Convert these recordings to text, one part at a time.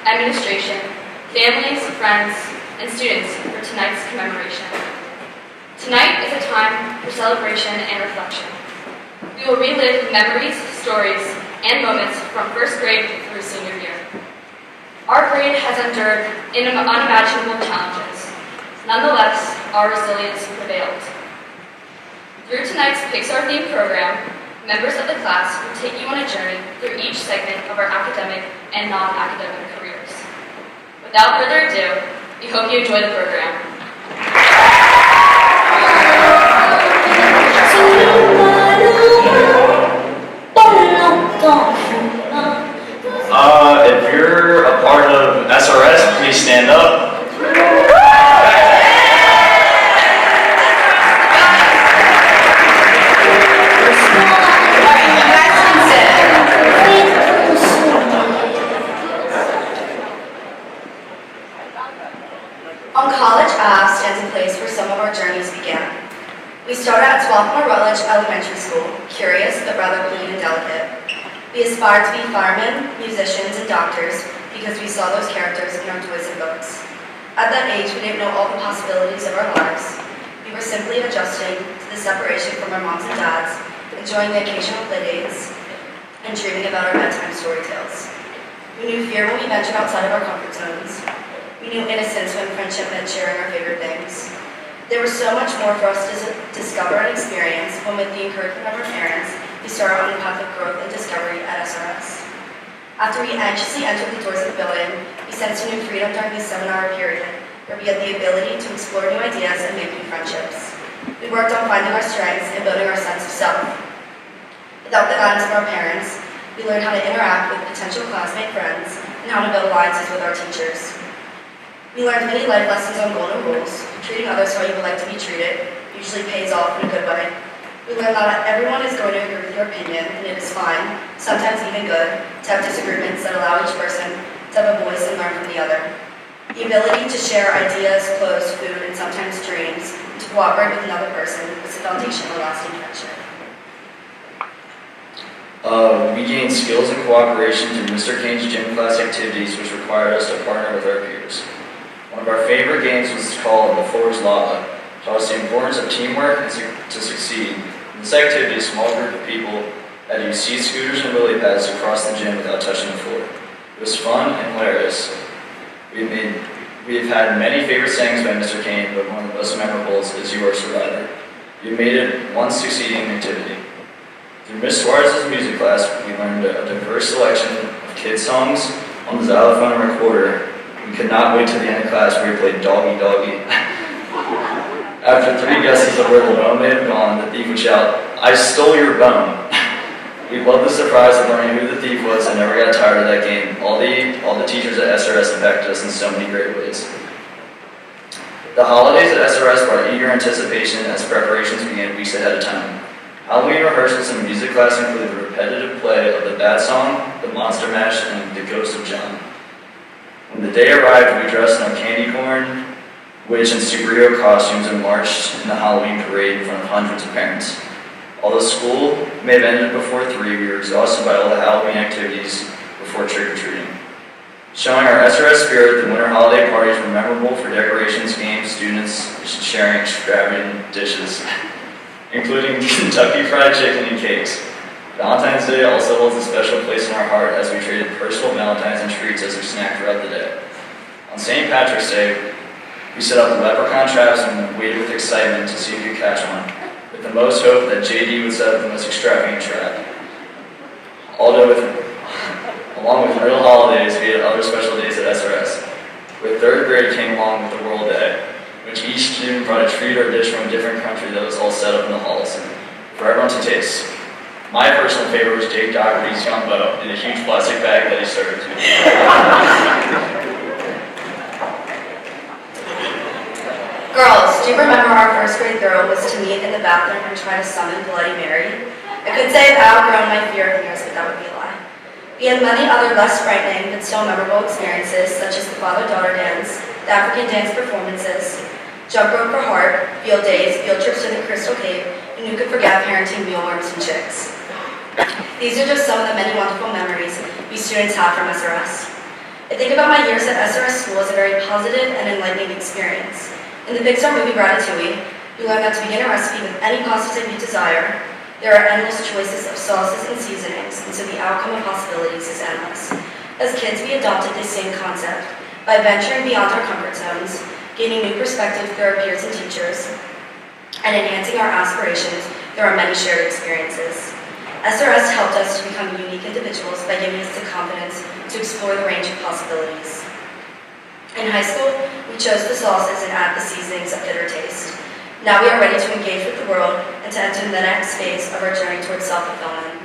administration, families, friends, and students for tonight's commemoration. Tonight is a time for celebration and reflection. We will relive memories, stories, and moments from first grade through senior year. Our grade has endured unimaginable challenges. Nonetheless, our resilience prevailed. Through tonight's Pixar-themed program, members of the class will take you on a journey through each segment of our academic and non-academic careers. Without further ado, we hope you enjoy the program. If you're a part of SRS, please stand up. On College Ave stands a place where some of our journeys began. We started at Swarthmore Rutledge Elementary School, curious but rather clean and delicate. We aspired to be firemen, musicians, and doctors because we saw those characters in our toys and books. At that age, we didn't know all the possibilities of our lives. We were simply adjusting to the separation from our moms and dads, enjoying the occasional playdates, and dreaming about our bedtime story tales. We knew fear when we ventured outside of our comfort zones. We knew innocence when friendship meant sharing our favorite things. There was so much more for us to discover and experience when, with the encouragement of our parents, we started on a path of growth and discovery at SRS. After we anxiously entered the doors of the building, we sensed a new freedom during the 7-hour period, where we had the ability to explore new ideas and make new friendships. We worked on finding our strengths and building our sense of self. Without the guidance of our parents, we learned how to interact with potential classmate friends and how to build alliances with our teachers. We learned many life lessons on golden rules. Treating others how you would like to be treated usually pays off in a good way. We learned that everyone is going to agree with your opinion, and it is fine, sometimes even good, to have disagreements that allow each person to have a voice and learn from the other. The ability to share ideas, clothes, food, and sometimes dreams, and to cooperate with another person is the foundation of a lasting friendship. We gained skills and cooperation through Mr. Kane's gym class activities, which required us to partner with our peers. One of our favorite games was called the Forge Lava. It taught us the importance of teamwork and to succeed. In this activity, a small group of people had to use seat scooters and lily pads to cross the gym without touching the floor. It was fun and hilarious. We have had many favorite sayings by Mr. Kane, but one of the most memorable is "You are a survivor." You made it one succeeding activity. Through Miss Suarez's music class, we learned a diverse selection of kids' songs on the xylophone recorder. We could not wait till the end of class where we played Doggy Doggy. After 3 guesses of where the bone may have gone, the thief would shout, "I stole your bone." We loved the surprise of learning who the thief was and never got tired of that game. All the teachers at SRS impacted us in so many great ways. The holidays at SRS brought eager anticipation as preparations began weeks ahead of time. Halloween rehearsals in music class included the repetitive play of the Bat Song, the Monster Mash, and the Ghost of John. When the day arrived, we dressed in our candy corn, witch, and superhero costumes and marched in the Halloween parade in front of hundreds of parents. Although school may have ended before 3, we were exhausted by all the Halloween activities before trick-or-treating. Showing our SRS spirit, the winter holiday parties were memorable for decorations, games, students sharing extravagant dishes, including Kentucky Fried Chicken and cakes. Valentine's Day also holds a special place in our heart as we traded personal Valentines and treats as we snacked throughout the day. On St. Patrick's Day, we set up leprechaun traps and waited with excitement to see if we could catch one, with the most hope that JD would set up the most extravagant trap. Along with real holidays, we had other special days at SRS. With 3rd grade came along with the World Day, which each student brought a treat or dish from a different country that was all set up in the halls for everyone to taste. My personal favorite was Jake Doherty's gumbo in a huge plastic bag that he served. Girls, do you remember our 1st grade thrill was to meet in the bathroom and try to summon Bloody Mary? I could say I've outgrown my fear of mirrors, but that would be a lie. We had many other less frightening but still memorable experiences, such as the father-daughter dance, the African dance performances, jump rope for heart, field days, field trips to the Crystal Cave, and who could forget parenting mealworms and chicks. These are just some of the many wonderful memories we students have from SRS. I think about my years at SRS school as a very positive and enlightening experience. In the Pixar movie Ratatouille, we learned that to begin a recipe with any pastas you desire, there are endless choices of sauces and seasonings, and so the outcome of possibilities is endless. As kids, we adopted this same concept by venturing beyond our comfort zones, gaining new perspectives through our peers and teachers, and enhancing our aspirations through our many shared experiences. SRS helped us to become unique individuals by giving us the confidence to explore the range of possibilities. In high school, we chose the sauces and added the seasonings of bitter taste. Now we are ready to engage with the world and to enter the next phase of our journey towards self-fulfillment.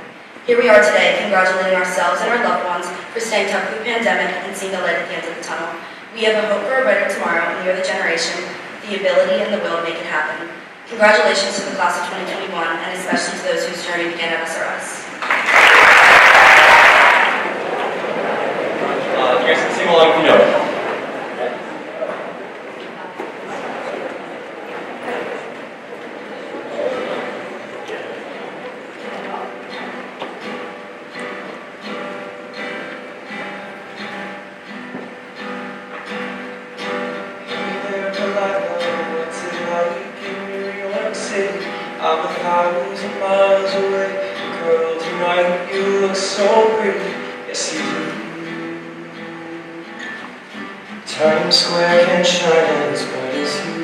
Here we are today, congratulating ourselves and our loved ones for staying tough through the pandemic and seeing the light at the end of the tunnel. We have a hope for a brighter tomorrow, and we are the generation, the ability, and the will to make it happen. Congratulations to the class of 2021, and especially to those whose journey began at SRS. You guys can sing along if you know. I'm 1,000 miles away, girl, tonight you look so pretty, yes you do. Times Square can't shine as bright as you.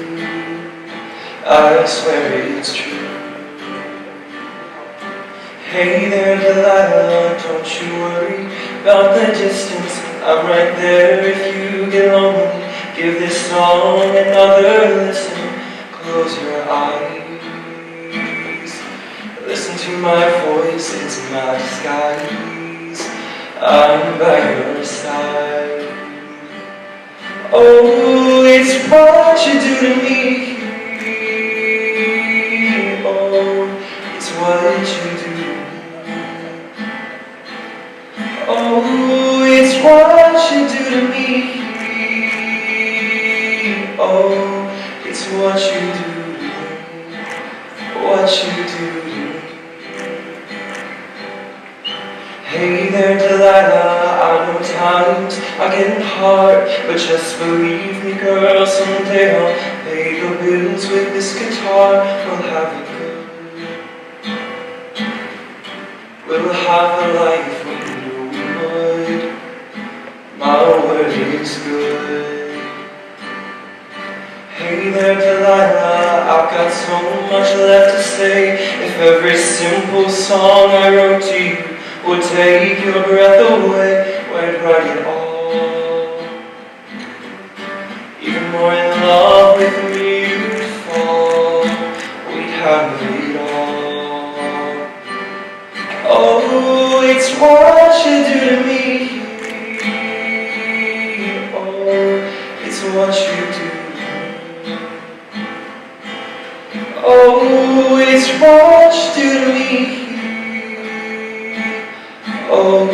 I swear it's true. Hey there, Delilah, don't you worry about the distance. I'm right there if you get lonely. Give this song another listen. Close your eyes. Listen to my voice, it's my disguise. I'm by your side. Oh, it's what you do to me. Oh, it's what you do. Oh, it's what you do to me. Oh, it's what you do. What you do. Hey there, Delilah, I know times are getting hard, but just believe me, girl, someday I'll pay the bills with this guitar. We'll have it good. We'll have a life we knew we would. My word is good. Hey there, Delilah, I've got so much left to say. If every simple song I wrote to you would take your breath away, where'd write it all? Even more in love with me you'd fall. We'd have it all. Oh, it's what you do to me. Oh, it's what you do. Oh, it's what you do to me. Oh,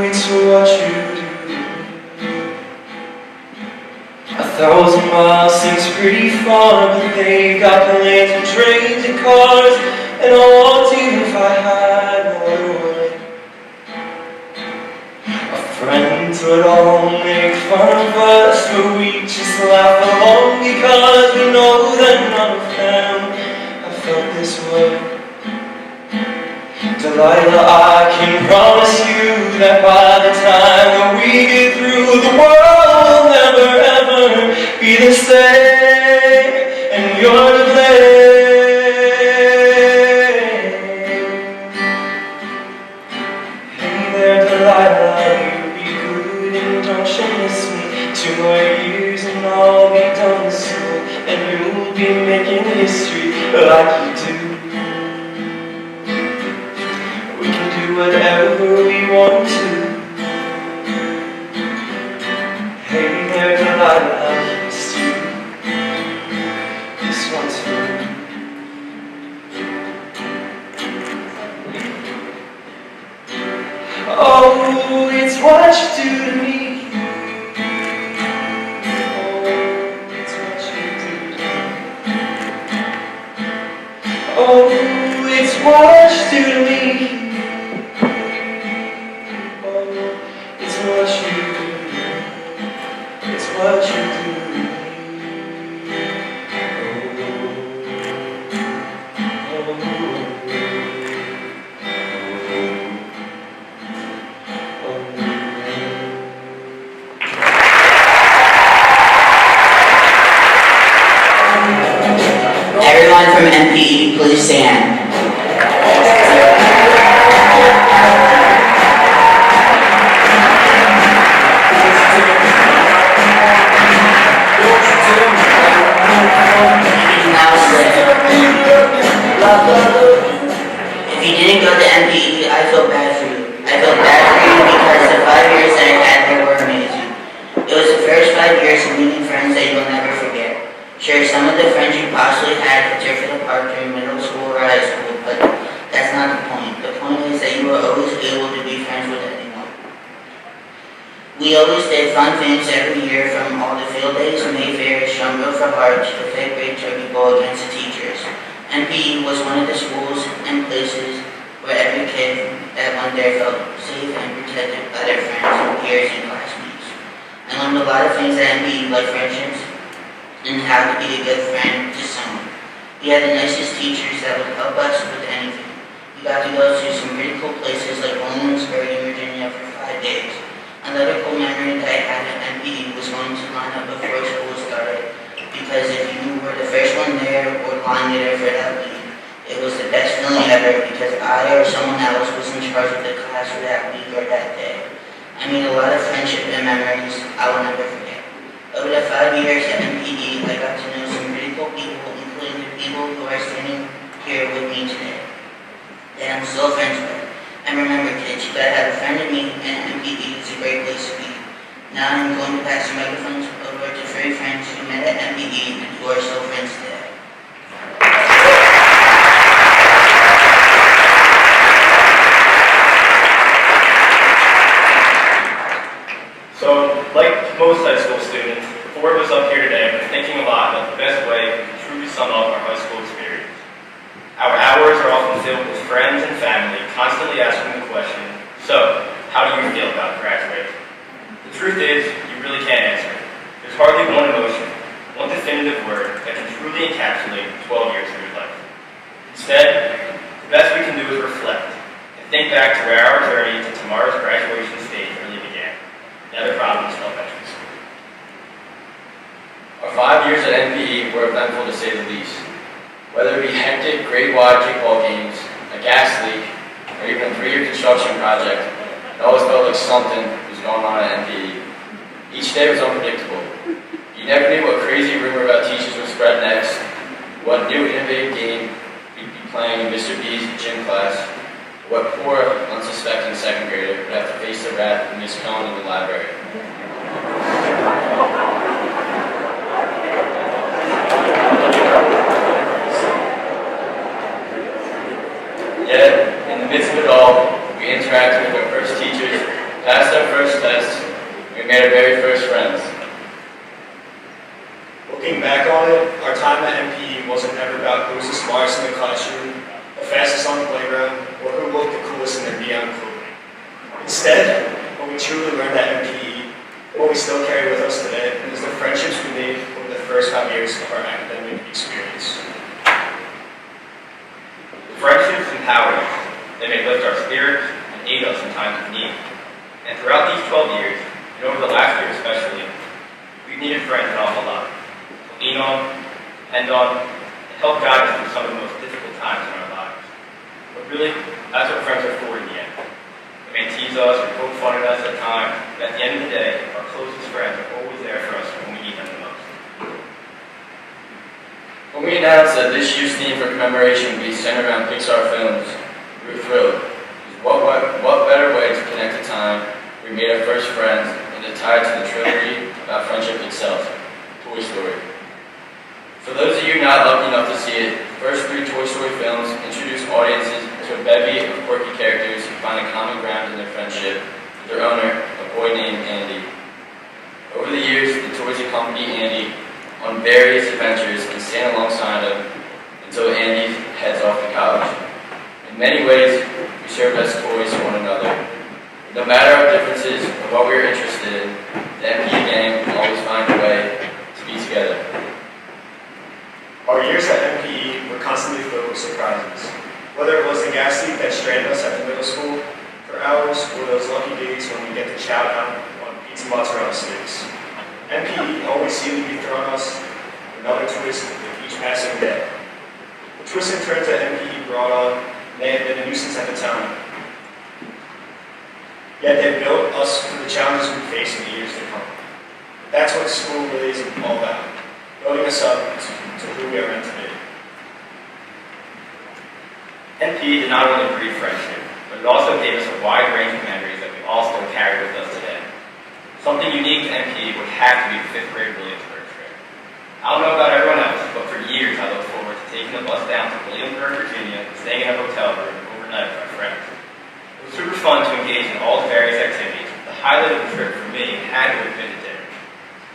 it's what you do. 1,000 miles seems pretty far, but they've got planes and trains and cars, and I want you if I had no other way. Our friends would all make fun of us, but we just laugh along because we know that none of them have felt this way. Delilah, I can promise you that by the time that we get through, the world will never ever be the same, and you're to blame. Hey there, Delilah, you be good and don't you miss me. 2 more years and I'll be done soon, and you'll be making history like you do. Whatever we want to. Hey there, Delilah, it's you. This one's for you. Oh, it's what you do to me. Oh, it's what you do to me. Oh, it's what you do to me. It's what you do. It's what you do. Everyone from MPE, please stand. If you didn't go to MPE, I feel bad for you. I feel bad for you because the 5 years that I had there were amazing. It was the first 5 years of meeting friends that you'll never forget. Sure, some of the friends you possibly had drifted apart during middle school or high school, but that's not the point. The point is that you were always able to be friends with anyone. We always did fun things every year, from all the field days, Mayfair, Shumbro for Heart, to the 5th grade turkey bowl against the teachers. MPE was one of the schools and places where every kid that went there felt safe and protected by their friends, peers, and classmates. I learned a lot of things at MPE, like friendships and how to be a good friend to someone. We had the nicest teachers that would help us with anything. We got to go to some really cool places like Williamsburg in Virginia for 5 days. Another cool memory that I had at MPE was going to line up before school started, because if you were the first one there or applying it for that week. It was the best feeling ever because I or someone else was in charge of the class for that week or that day. I made a lot of friendship and memories I will never forget. Over the 5 years at MPE, I got to know some pretty cool people, including the people who are standing here with me today, that I'm still friends with. And remember, kids, you gotta have a friend in me, and MPE is a great place to be. Now I'm going to pass the microphones over to three friends who met at MPE and who are still friends today. So, like most high school students, the four of us up here today have been thinking a lot about the best way we can truly sum up our high school experience. Our hours are often filled with friends and family constantly asking the question, so, how do you feel about graduating? The truth is, you really can't answer. There's hardly one emotion, one definitive word that can truly encapsulate 12 years of your life. Instead, the best we can do is reflect and think back to where our journey to tomorrow's graduation stage really began. Never Providence Elementary School. Our 5 years at NPE were eventful to say the least. Whether it be hectic, grade-wide kickball games, a gas leak, or even a 3-year construction project, it always felt like something was going on at NPE. Each day was unpredictable. You never knew what crazy rumor about teachers would spread next, what new innovative game we'd be playing in Mr. B's gym class, what poor, unsuspecting second grader would have to face the wrath of Miss Cohn in the library. Yet, in the midst of it all, we interacted with our first teachers, passed our first tests, and we made our very first friends. Looking back on it, our time at MPE wasn't ever about who was the smartest in the classroom, the fastest on the playground, or who looked the coolest in their neon clothing. Instead, what we truly learned at MPE, what we still carry with us today, is the friendships we made over the first 5 years of our academic experience. The friendships empower us. They may lift our spirits and aid us in times of need. And throughout these 12 years, and over the last year especially, we've needed friends an awful lot. To lean on, depend on, and help guide us through some of the most difficult times in our lives. But really, that's what friends are for in the end. They may tease us or poke fun at us at times, but at the end of the day, our closest friends are always there for us when we need them the most. When we announced that this year's theme for commemoration would be centered around Pixar films, we were thrilled. What better way to connect the time we made our first friends and to tie it to the trilogy about friendship itself, Toy Story. For those of you not lucky enough to see it, the first 3 Toy Story films introduce audiences to a bevy of quirky characters who find a common ground in their friendship with their owner, a boy named Andy. Over the years, the toys accompany Andy on various adventures and stand alongside him until Andy heads off to college. In many ways, we serve as toys to one another. No matter our differences or what we are interested in, the MPE gang will always find a way to be together. Our years at MPE were constantly filled with surprises. Whether it was the gas leak that stranded us at the middle school for hours, or those lucky days when we get to chow down on pizza mozzarella sticks. MPE always seemed to be throwing us another twist with each passing day. The twists and turns that MPE brought on may have been a nuisance at the time. Yet they built us for the challenges we face in the years to come. That's what school really is all about, building us up to who we are meant to be. NPE did not only breed friendship, but it also gave us a wide range of memories that we all still carry with us today. Something unique to NPE would have to be the 5th grade Williamsburg trip. I don't know about everyone else, but for years I looked forward to taking the bus down to Williamsburg, Virginia, and staying in a hotel room overnight with our friends. It was super fun to engage in all the various activities. The highlight of the trip for me had to have been the dinner.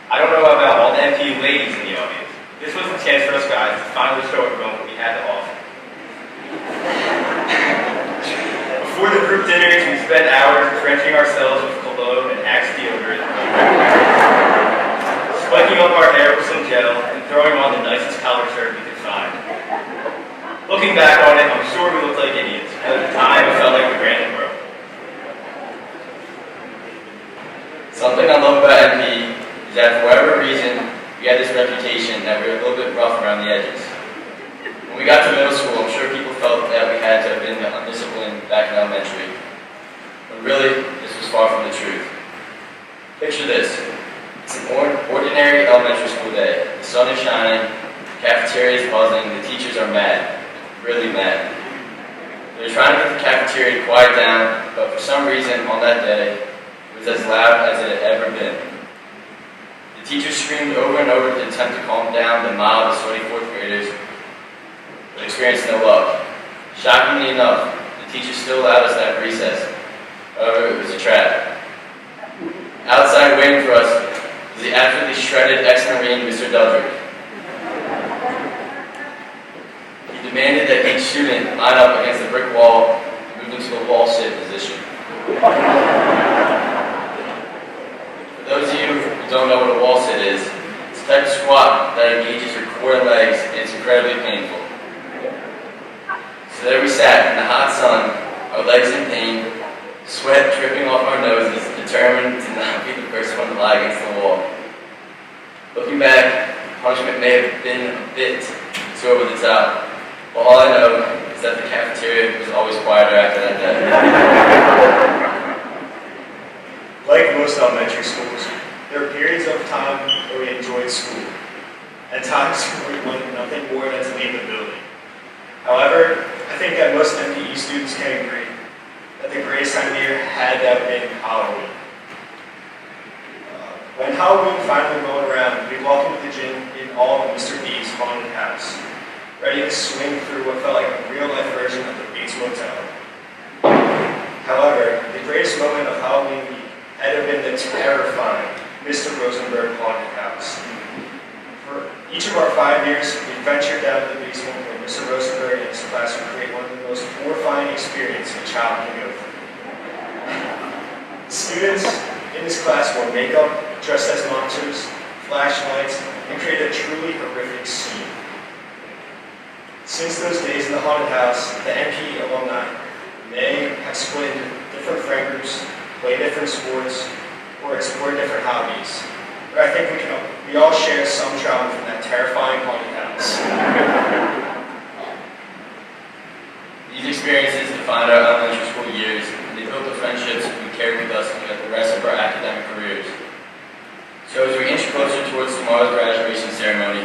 I don't know about all the NPE ladies in the audience. This was a chance for us guys to finally show everyone what we had to offer. Before the group dinners, we spent hours drenching ourselves with cologne and Axe deodorant, spiking up our hair with some gel, and throwing on the nicest collar shirt we could find. Looking back on it, I'm sure we looked like idiots, but at the time it felt like we ran the world. Something I love about NPE is that for whatever reason, we had this reputation that we were a little bit rough around the edges. When we got to middle school, I'm sure people felt that we had to have been undisciplined back in elementary. But really, this was far from the truth. Picture this. It's an ordinary elementary school day. The sun is shining, the cafeteria is buzzing, the teachers are mad. Really mad. They're trying to get the cafeteria to quiet down, but for some reason on that day, it was as loud as it had ever been. The teachers screamed over and over to attempt to calm down the mild and sweaty fourth graders, but experienced no luck. Shockingly enough, the teachers still allowed us to have recess. However, it was a trap. Outside waiting for us was the absolutely shredded ex-Marine Mr. Dudrick. He demanded that each student line up against the brick wall and move into the wall sit position. For those of you who don't know what a wall sit is, it's a type of squat that engages your core and legs, and it's incredibly painful. So there we sat in the hot sun, our legs in pain, sweat dripping off our noses, determined to not be the first one to lie against the wall. Looking back, punishment may have been a bit too over the top, but all I know is that the cafeteria was always quieter after that day. Like most elementary schools, there were periods of time where we enjoyed school, and times where we wanted nothing more than to leave the building. However, I think that most MPE students can agree that the greatest time of the year had to have been Halloween. When Halloween finally rolled around, we walked into the gym in all of Mr. B's haunted house, ready to swing through what felt like a real-life version of the Bates Motel. However, the greatest moment of Halloween week had to have been the terrifying Mr. Rosenberg haunted house. For each of our 5 years, we ventured down to the basement where Mr. Rosenberg and his class would create one of the most horrifying experiences a child can go through. Students in this class wore makeup, dressed as monsters, flashlights, and created a truly horrific scene. Since those days in the haunted house, the MPE alumni may have split into different friend groups, play different sports, or explore different hobbies. But I think we all share some trauma from that terrifying haunted house. These experiences defined our elementary school years, and they built the friendships we carried with us throughout the rest of our academic careers. So as we inch closer towards tomorrow's graduation ceremony,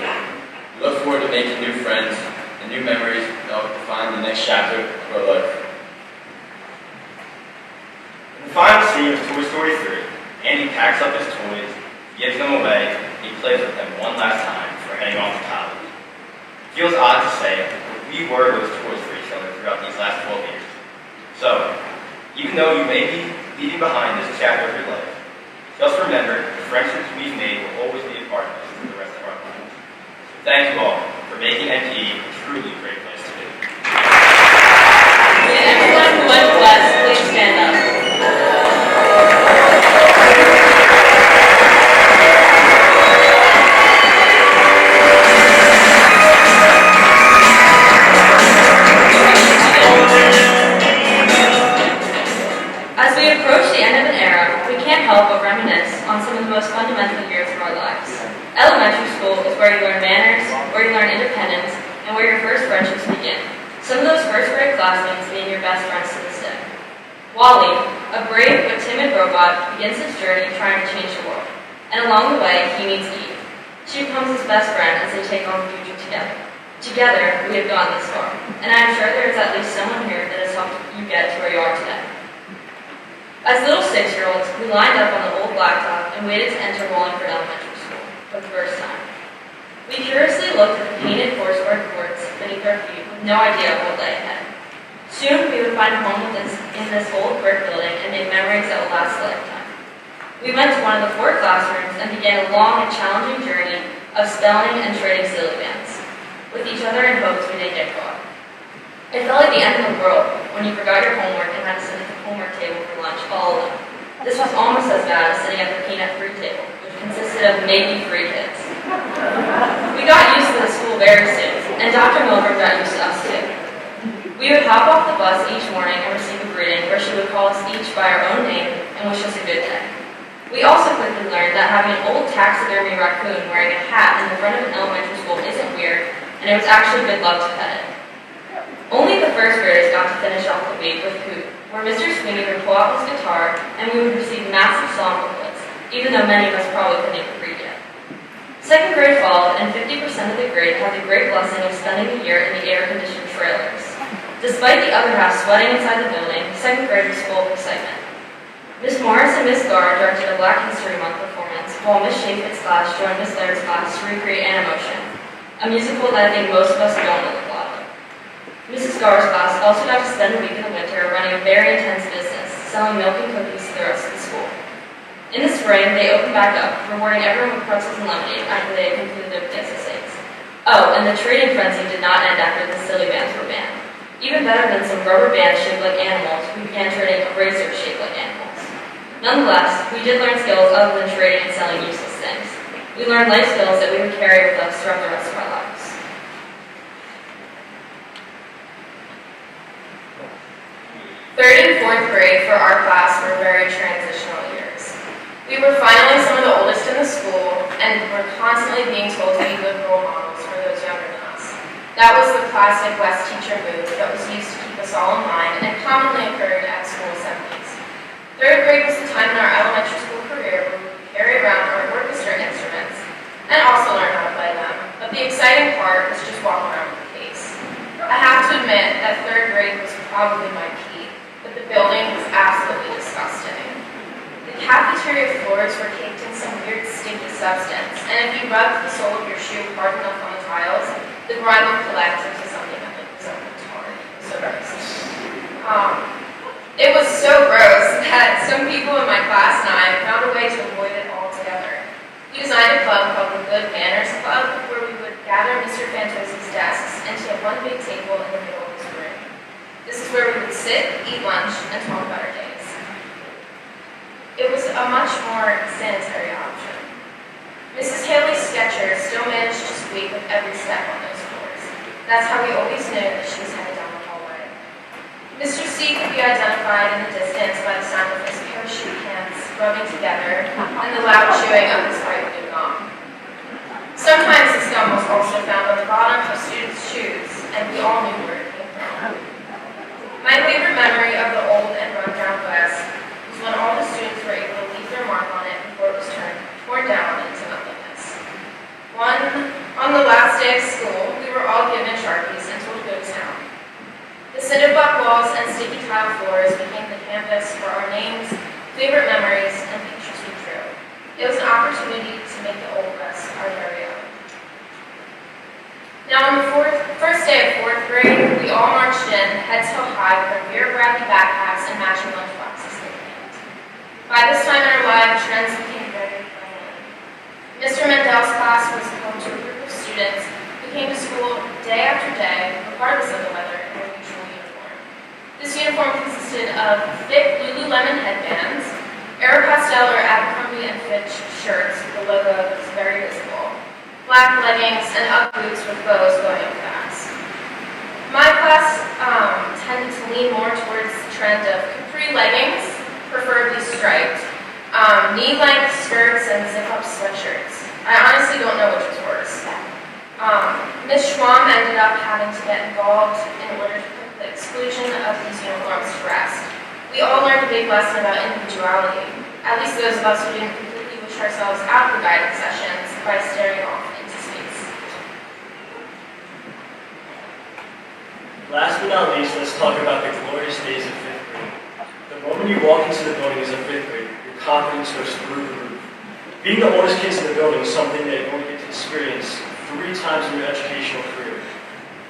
we look forward to making new friends and new memories that will define the next chapter of our life. In the final scene of Toy Story 3, Andy packs up his toys, gives them away, and he plays with them one last time before heading off to college. It feels odd to say, but we were those toys for each other throughout these last 12 years. So, even though you may be leaving behind this chapter of your life, just remember the friendships we've made will always be a part of us for the rest of our lives. So thank you all for making NPE a truly great place to be. Can everyone who went west please stand up? As we approach the end of an era, we can't help but reminisce on some of the most fundamental years of our lives. Elementary school is where you learn manners, where you learn independence, and where your first friendships begin. Some of those first grade classmates being your best friends to this day. Wally, a brave but timid robot, begins his journey trying to change the world. And along the way, he meets Eve. She becomes his best friend as they take on the future together. Together, we have gone this far, and I am sure there is at least someone here that has helped you get to where you are today. As little 6-year-olds, we lined up on the old blacktop and waited to enter Wallingford Elementary School for the first time. We curiously looked at the painted foursquare courts beneath our feet with no idea of what lay ahead. Soon we would find a home in this old brick building and make memories that will last a lifetime. We went to one of the 4 classrooms and began a long and challenging journey of spelling and trading silly bands with each other in hopes we didn't get caught. It felt like the end of the world when you forgot your homework and had to sit at the homework table for lunch all alone. This was almost as bad as sitting at the peanut fruit table, which consisted of maybe 3 kids. We got used to the school very soon, and Dr. Milgram got used to us too. We would hop off the bus each morning and receive a greeting where she would call us each by our own name and wish us a good day. We also quickly learned that having an old taxidermy raccoon wearing a hat in the front of an elementary school isn't weird, and it was actually good luck to pet it. Only the first graders got to finish off the week with Hoot, where Mr. Sweeney would pull out his guitar and we would receive massive song booklets, even though many of us probably couldn't even read yet. Second grade followed, and 50% of the grade had the great blessing of spending the year in the air-conditioned trailers. Despite the other half sweating inside the building, second grade was full of excitement. Miss Morris and Miss Garr directed a Black History Month performance, while Miss Shafit's class joined Miss Laird's class to recreate Animotion, a musical that I think most of us don't know the plot of. Mrs. Garr's class also got to spend a week in the winter running a very intense business, selling milk and cookies to the rest of the school. In the spring, they opened back up, rewarding everyone with pretzels and lemonade after they had concluded their SSAs. Oh, and the trading frenzy did not end after the silly bands were banned. Even better than some rubber bands shaped like animals, we began trading erasers shaped like animals. Nonetheless, we did learn skills other than trading and selling useless things. We learned life skills that we would carry with us throughout the rest of our lives. Third and fourth grade for our class were very transitional years. We were finally some of the oldest in the school, and were constantly being told to be good role models for those younger than us. That was the classic West teacher move that was used to keep us all in line and commonly occurred at school assemblies. Third grade was the time in our elementary school career where we would carry around our orchestra instruments and also learn how to play them, but the exciting part was just walking around with the case. I have to admit that third grade was probably my peak, but the building was absolutely disgusting. The cafeteria floors were caked in some weird sticky substance, and if you rubbed the sole of your shoe hard enough on the tiles, the grime would collect into something that resembled tar. So gross. It was so gross that some people in my class and I found a way to avoid it altogether. We designed a club called the Good Manners Club, where we would gather Mr. Fantosi's desks into one big table in the middle of his room. This is where we would sit, eat lunch, and talk about our days. It was a much more sanitary option. Mrs. Haley's Sketcher still managed to squeak with every step on those floors. That's how we always knew that she was headed down the hallway. Mr. C could be identified in the distance by the sound of his parachute hands rubbing together and the loud chewing of his white blue gum. Sometimes this gum was also found on the bottom of students' shoes, and we all knew where it came from. My favorite memory of the old and run-down West was when all the students were able to leave their mark on it before it was torn down into nothingness. On the last day of school, we were all given Sharpies and told to go to town. The cinder block walls and sticky tile floors became the canvas for our names, favorite memories, and pictures we drew. It was an opportunity to make the Old West our very own. Now, on the first day of fourth grade, we all marched in, heads held high, with our beer-grabby backpacks and matching lunchboxes in hand. By this time in our lives, trends became very friendly. Mr. Mendel's class was home to a group of students who came to school day after day, regardless of the weather, in their usual uniform. This uniform consisted of thick Lululemon headbands, Aeropostale or Abercrombie & Fitch shirts with the logo that was very visible, black leggings, and Ugg boots with bows going up the ass. My class tended to lean more towards the trend of capri leggings, preferably striped, knee-length skirts, and zip-up sweatshirts. I honestly don't know which was worse. Ms. Schwam ended up having to get involved in order to put the exclusion of these uniforms to rest. We all learned a big lesson about individuality, at least those of us who didn't completely wish ourselves out of the guided sessions by staring off into space. Last but not least, let's talk about the glorious days of fifth grade. The moment you walk into the building as a fifth grade, your confidence goes through the roof. Being the oldest kids in the building is something that you only get to experience 3 times in your educational career.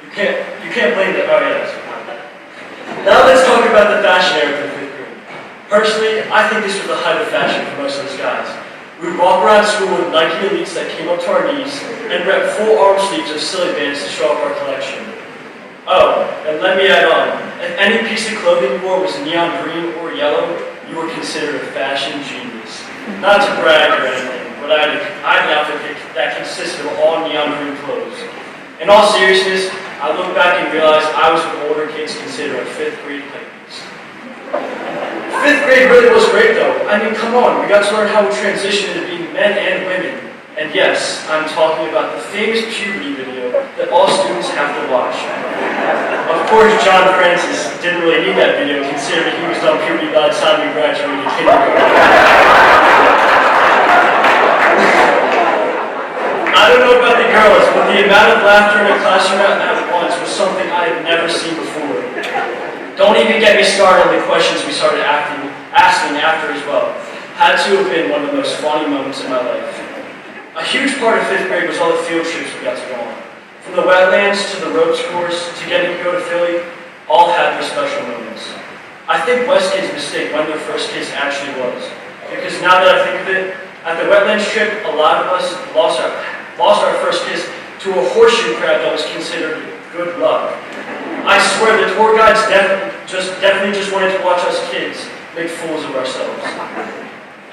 You can't blame that. Oh yeah, that's fine. Now let's talk about the fashion era of the fifth grade. Personally, I think this was the height of fashion for most of us guys. We would walk around school with Nike Elites that came up to our knees and rep full arm sleeves of silly bands to show off our collection. Oh, and let me add on, if any piece of clothing you wore was neon green or yellow, you were considered a fashion genius. Not to brag or anything, but I had an outfit that consisted of all neon green clothes. In all seriousness, I look back and realize I was what older kids consider a fifth grade playmates. Fifth grade really was great though. I mean, come on, we got to learn how we transition into being men and women. And yes, I'm talking about the famous puberty video that that all students have to watch. Of course, John Francis didn't really need that video considering he was done puberty by the time we graduated kindergarten. I don't know about the girls, but the amount of laughter in a classroom at once was something I had never seen before. Don't even get me started on the questions we started asking after as well. Had to have been one of the most funny moments in my life. A huge part of 5th grade was all the field trips we got to go on. From the wetlands to the ropes course to getting to go to Philly, all had their special moments. I think Westkids mistake when their first kiss actually was. Because now that I think of it, at the wetlands trip, a lot of us lost our first kiss to a horseshoe crab that was considered good luck. I swear the tour guides definitely just wanted to watch us kids make fools of ourselves.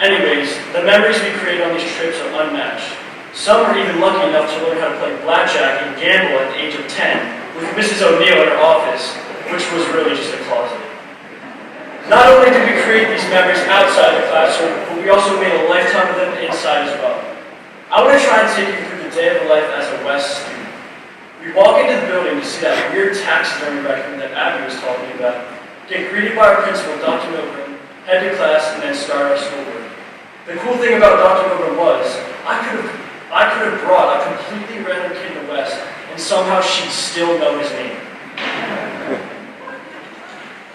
Anyways, the memories we create on these trips are unmatched. Some are even lucky enough to learn how to play blackjack and gamble at the age of 10 with Mrs. O'Neill in her office, which was really just a closet. Not only did we create these memories outside the classroom, but we also made a lifetime of them inside as well. I want to try and take you through the day of life as a West student. We walk into the building to see that weird taxidermy raccoon that Abby was talking about, get greeted by our principal, Dr. Milgram, head to class, and then start our schoolwork. The cool thing about Dr. Milgram was, I could have brought a completely random kid in the West, and somehow she'd still know his name.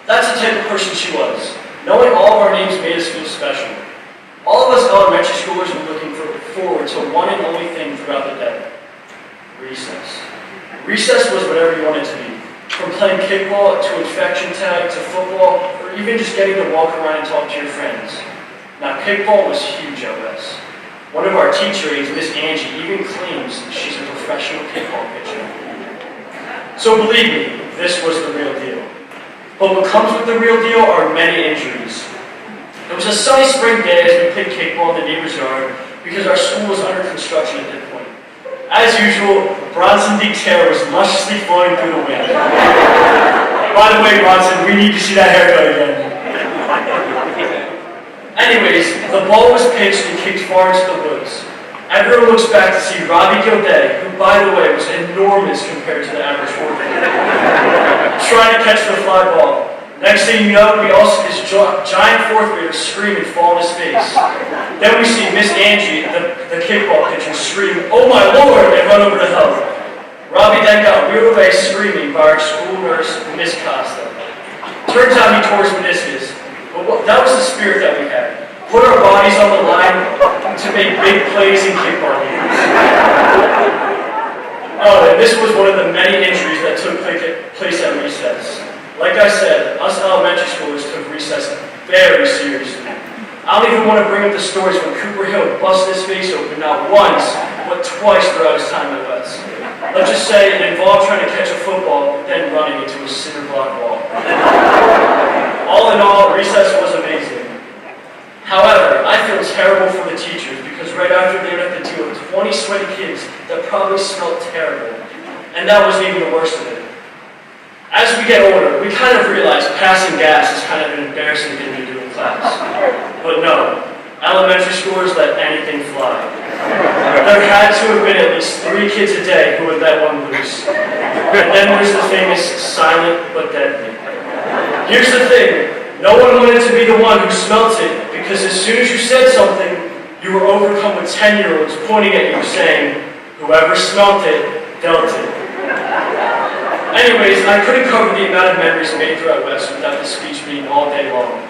That's the type of person she was. Knowing all of our names made us feel special. All of us elementary schoolers were looking forward to one and only thing throughout the day: recess. Recess was whatever you wanted to be. From playing kickball to infection tag to football, or even just getting to walk around and talk to your friends. Now, kickball was huge at West. One of our teacher aides, Miss Angie, even claims she's a professional kickball pitcher. So believe me, this was the real deal. But what comes with the real deal are many injuries. It was a sunny spring day as we played kickball in the neighbor's yard because our school was under construction at that point. As usual, Bronson D. Taylor was lusciously flowing through the wind. By the way, Bronson, we need to see that haircut again. Anyways, the ball was pitched and kicked far into the woods. Everyone looks back to see Robbie Gilday, who, by the way, was enormous compared to the average fourth grader, trying to catch the fly ball. Next thing you know, we all see this giant fourth grader scream and fall on his face. Then we see Miss Angie, the kickball pitcher, scream, "Oh my Lord!" and run over to help. Robbie then got wheeled away screaming by our school nurse, Miss Costa. Turns out he tore his meniscus, but that was the spirit that we had. Put our bodies on the line to make big plays in kickball games. Oh, and this was one of the many injuries that took place at recess. Like I said, us elementary schoolers took recess very seriously. I don't even want to bring up the stories when Cooper Hill busted his face open not once, but twice throughout his time at West. Let's just say it involved trying to catch a football, then running into a cinder block wall. All in all, recess was amazing. However, I feel terrible for the teachers because right after they would have to deal with 20 sweaty kids that probably smelled terrible. And that wasn't even the worst of it. As we get older, we kind of realize passing gas is kind of an embarrassing thing to do in class. But no, elementary schoolers let anything fly. There had to have been at least 3 kids a day who would let one loose. And then there's the famous silent but deadly. Here's the thing, no one wanted to be the one who smelt it because as soon as you said something, you were overcome with 10-year-olds pointing at you saying, "Whoever smelt it, dealt it." Anyways, I couldn't cover the amount of memories made throughout West without the speech being all day long.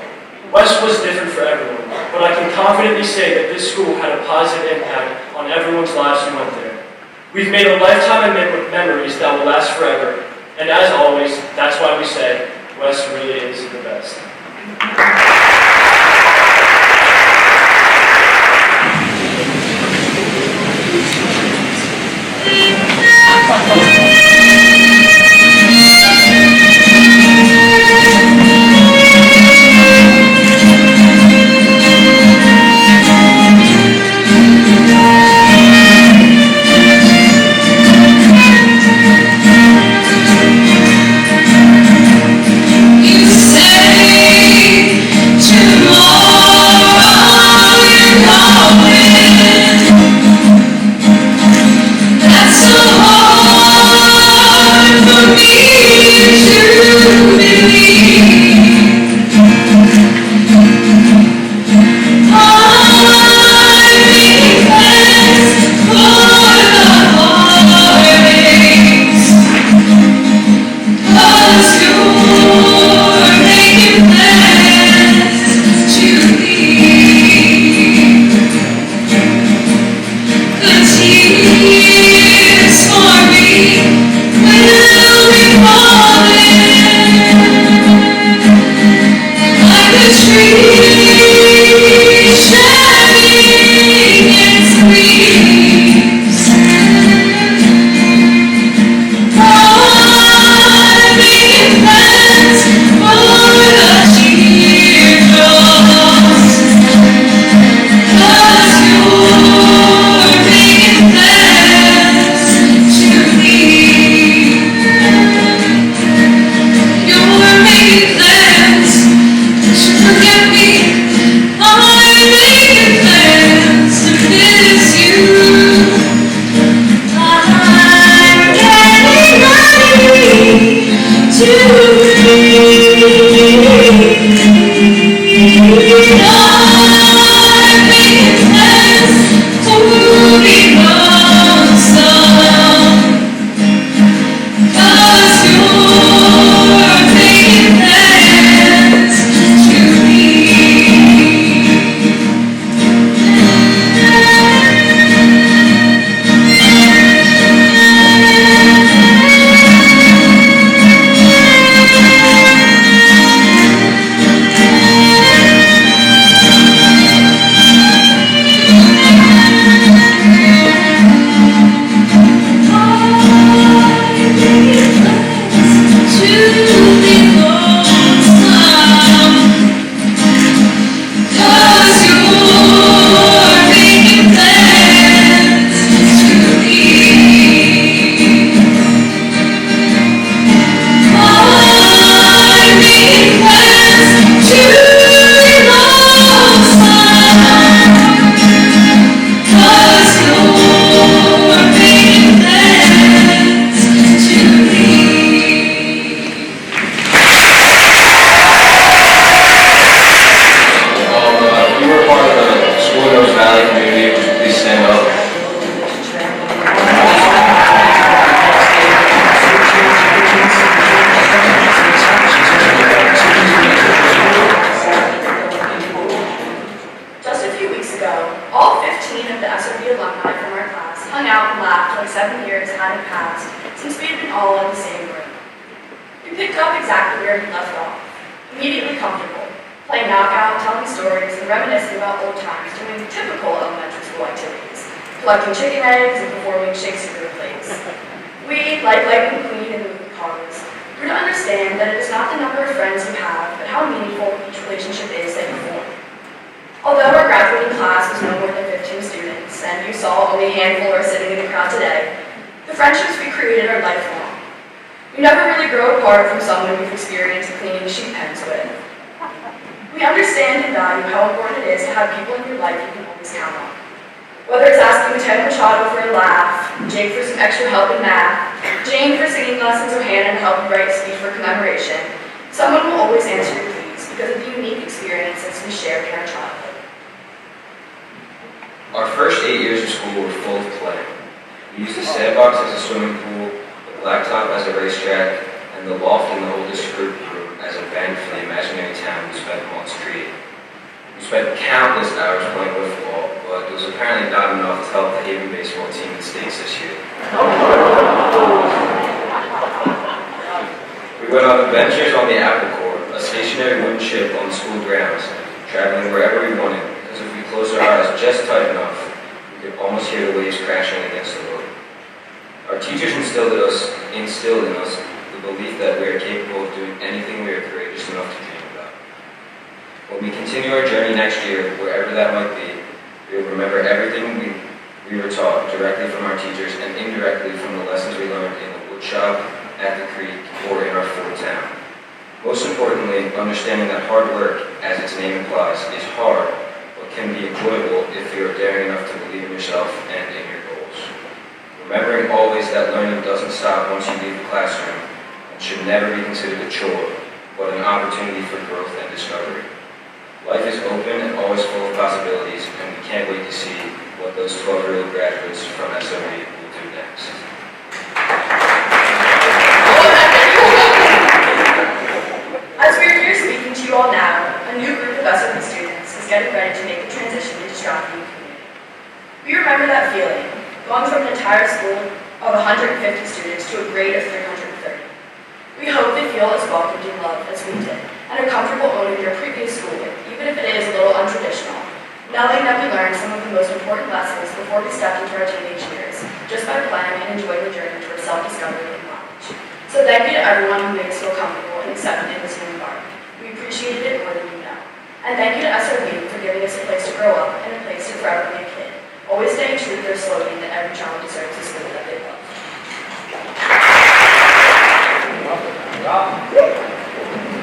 West was different for everyone, but I can confidently say that this school had a positive impact on everyone's lives who went there. We've made a lifetime of memories that will last forever, and as always, that's why we say, West really is the best. You say Whether it's asking a tenor child for a laugh, Jake for some extra help in math, Jane for singing lessons, or Hannah to help you write a speech for commemoration, someone will always answer your pleas because of the unique experiences we shared in our childhood. Our first 8 years of school were full of play. We used the sandbox as a swimming pool, the blacktop as a racetrack, and the loft in the oldest group room as a venue for the imaginary town we spent months creating. We spent countless hours playing with ball, but it was apparently not enough to help the Haven baseball team in states this year. We went on adventures on the Apple Corps, a stationary wooden ship on the school grounds, traveling wherever we wanted, because if we closed our eyes just tight enough, we could almost hear the waves crashing against the boat. Our teachers instilled in us the belief that we are capable of doing anything we are courageous enough to dream about. When we continue our journey next year, wherever that might be, we will remember everything we were taught directly from our teachers and indirectly from the lessons we learned in the woodshop, at the creek, or in our Fort town. Most importantly, understanding that hard work, as its name implies, is hard, but can be enjoyable if you are daring enough to believe in yourself and in your goals. Remembering always that learning doesn't stop once you leave the classroom and should never be considered a chore, but an opportunity for growth and discovery. Life is open and always full of possibilities, and we can't wait to see what those 12-year-old graduates from SOE will do next. remember that feeling, going from an entire school of 150 students to a grade of 330. We hope they feel as welcomed and loved as we did, and are comfortable owning their previous schooling, even if it is a little untraditional, knowing that we learned some of the most important lessons before we stepped into our teenage years, just by planning and enjoying the journey towards self-discovery and knowledge. So thank you to everyone who made us feel comfortable and accepted in this new environment. We appreciated it more than you know. And thank you to SRB for giving us a place to grow up and a place to forever be a kid, always staying true to their slogan that every child deserves a school that they love.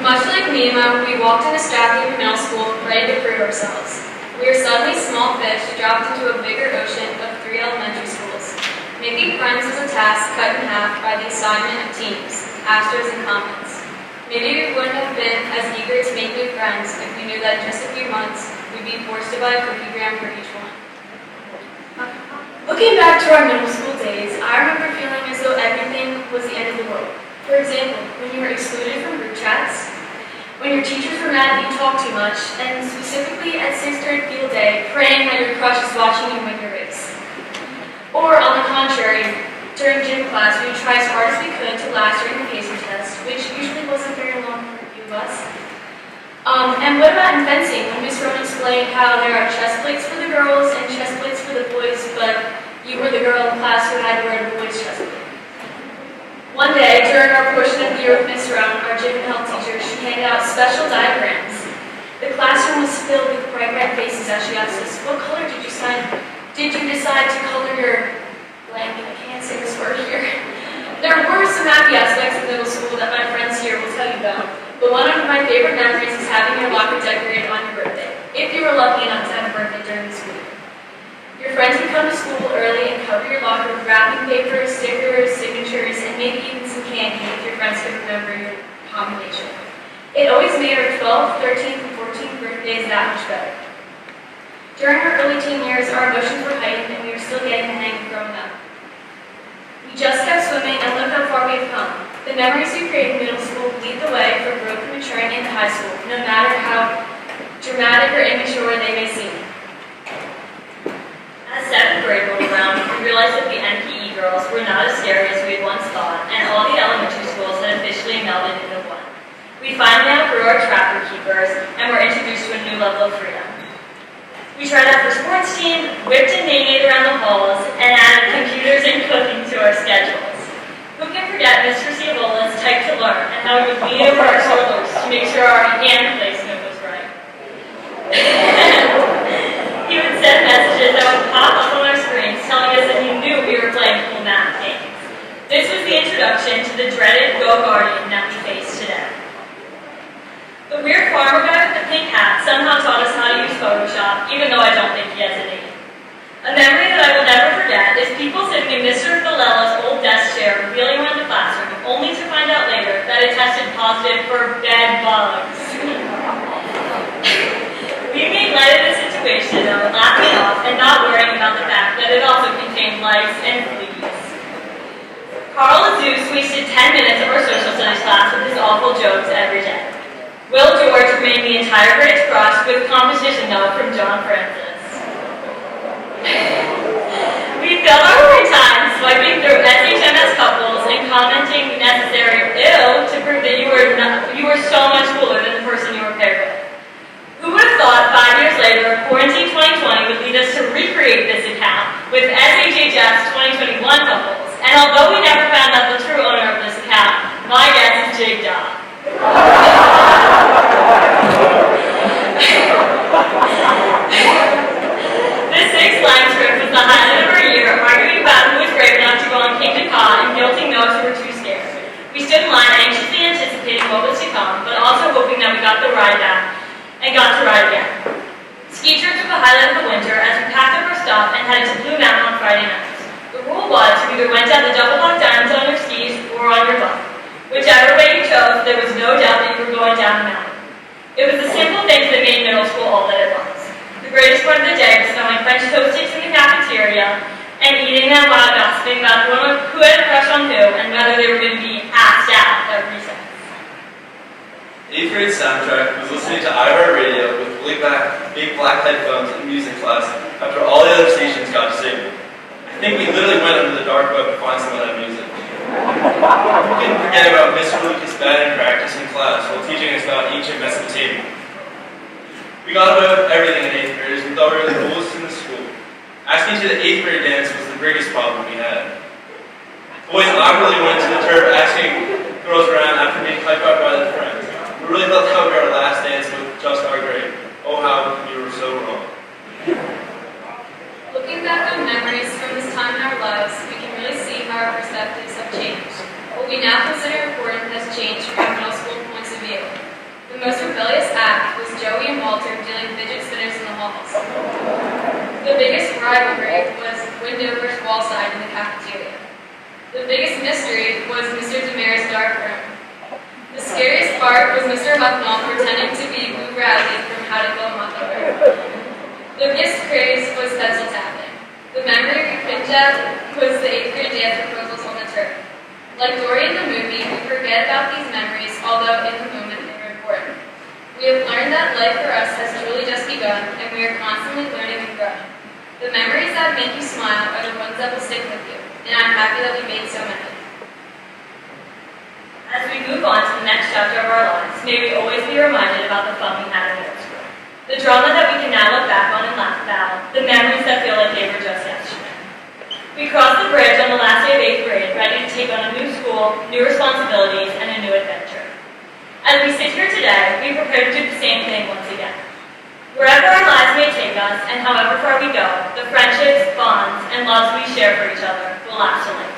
Much like Nemo, we walked into Strathmere Middle School ready to prove ourselves. We were suddenly small fish dropped into a bigger ocean of 3 elementary schools. Making friends was a task cut in half by the assignment of teams, astros, and comets. Maybe we wouldn't have been as eager to make new friends if we knew that in just a few months we'd be forced to buy a cookie-gram for each one. Looking back to our middle school days, I remember feeling as though everything was the end of the world. For example, when you were excluded from group chats, when your teachers were mad that you talked too much, and specifically at 6th grade field day, praying that your crush is watching you win your race. Or, on the contrary, during gym class, we would try as hard as we could to last during the pacing test, which usually wasn't very long for a few of us. And what about in fencing, when Miss Rowan explained how there are chest plates for the girls and chest plates for the boys, but you were the girl in class who had to wear the boys' chest plate? One day, during our portion of the year with Miss Rowan, our gym and health teacher, she handed out special diagrams. The classroom was filled with bright red faces as she asked us, "What color did you decide to color your blank?" I can't say this word here. There were some happy aspects of middle school that my friends here will tell you about, but one of my favorite memories is having your locker decorated on your birthday, if you were lucky enough to have a birthday during the school year. Your friends would come to school early and cover your locker with wrapping paper, stickers, signatures, and maybe even some candy if your friends could remember your combination. It always made our 12th, 13th, and 14th birthdays that much better. During our early teen years, our emotions were heightened and we were still getting the hang of growing up. We just kept swimming and look how far we've come. The memories we create in middle school lead the way for growth and maturing into high school, no matter how dramatic or immature they may seem. As 7th grade rolled around, we realized that the NPE girls were not as scary as we had once thought, and all the elementary schools had officially melded into one. We finally outgrew our trapper keepers and were introduced to a new level of freedom. We tried out for sports team, whipped and nayed around the halls, and added computers and cooking to our schedules. Who can forget Mr. Ciavola's type to learn and how we would lean over our shoulders to make sure our hand placement was right. He would send messages that would pop up on our screens telling us that he knew we were playing cool math games. This was the introduction to the dreaded Go Guardian that we face today. The weird farmer guy with the pink hat somehow taught us how to use Photoshop, even though I don't think he has it in. A memory that I will never forget is people sitting in Mr. Valella's old desk chair revealing around the classroom, only to find out later that it tested positive for bed bugs. We made light of the situation, though, laughing it off and not worrying about the fact that it also contained lice and fleas. Carl Zeus wasted 10 minutes of our social studies class with his awful jokes every day. Will George remained the entire grade's crush with competition note from John Francis. We filled our free time swiping through SHMS couples and commenting necessary ew to prove that you were so much cooler than the person you were paired with. Who would have thought 5 years later, Quarantine 2020 would lead us to recreate this account with SHHS 2021 couples? And although we never found out the true owner of this account, my guess is Jake Dog. This 6-line script was the highlight of our year, arguing about who was brave enough to go on King Ka and guilting those who were too scared. We stood in line anxiously anticipating what was to come, but also hoping that we got the ride back and got to ride again. Ski trips were the highlight of the winter as we packed up our stuff and headed to Blue Mountain on Friday nights. The rule was you either went down the double block diamonds on your skis or on your butt. Whichever way you chose, there was no doubt that you were going down the mountain. It was the simple things that made middle school all that it was. The greatest part of the day was smelling French toast sticks in the cafeteria and eating them while gossiping about who had a crush on who and whether they were going to be asked out at recess. 8th grade soundtrack was listening to iHeartRadio with big black headphones in music class after all the other stations got disabled. I think we literally went under the dark web to find some of that music. We couldn't forget about Mr. Lucas' batting practice in class while teaching us about ancient Mesopotamia. We got away with everything in 8th grade as we thought we were the coolest in the school. Asking to the 8th grade dance was the biggest problem we had. Boys awkwardly went to the turf asking girls around after being hyped up by their friends. We really felt that would be our last dance with just our grade. Oh, how we were so wrong. Looking back on memories from this time in our lives, we can really see how our perspectives have changed. What we now consider important has changed from our middle school points of view. The most rebellious act was Joey and Walter dealing fidget spinners in the halls. The biggest rivalry was window versus wall side in the cafeteria. The biggest mystery was Mr. DeMere's dark room. The scariest part was Mr. Hucknall pretending to be Boo Radley from How to Kill a Mockingbird. The biggest craze was pencil tapping. The memory we cringed at was the 8th grade dance proposals on the turf. Like Dory in the movie, we forget about these memories, although in the moment they were important. We have learned that life for us has truly just begun, and we are constantly learning and growing. The memories that make you smile are the ones that will stick with you, and I'm happy that we made so many. As we move on to the next chapter of our lives, may we always be reminded about the fun we had in middle school. The drama that we can now look back on and laugh about, the memories that feel like they were just yesterday. We crossed the bridge on the last day of 8th grade, ready to take on a new school, new responsibilities, and a new adventure. As we sit here today, we prepare to do the same thing once again. Wherever our lives may take us, and however far we go, the friendships, bonds, and loves we share for each other will last a lifetime.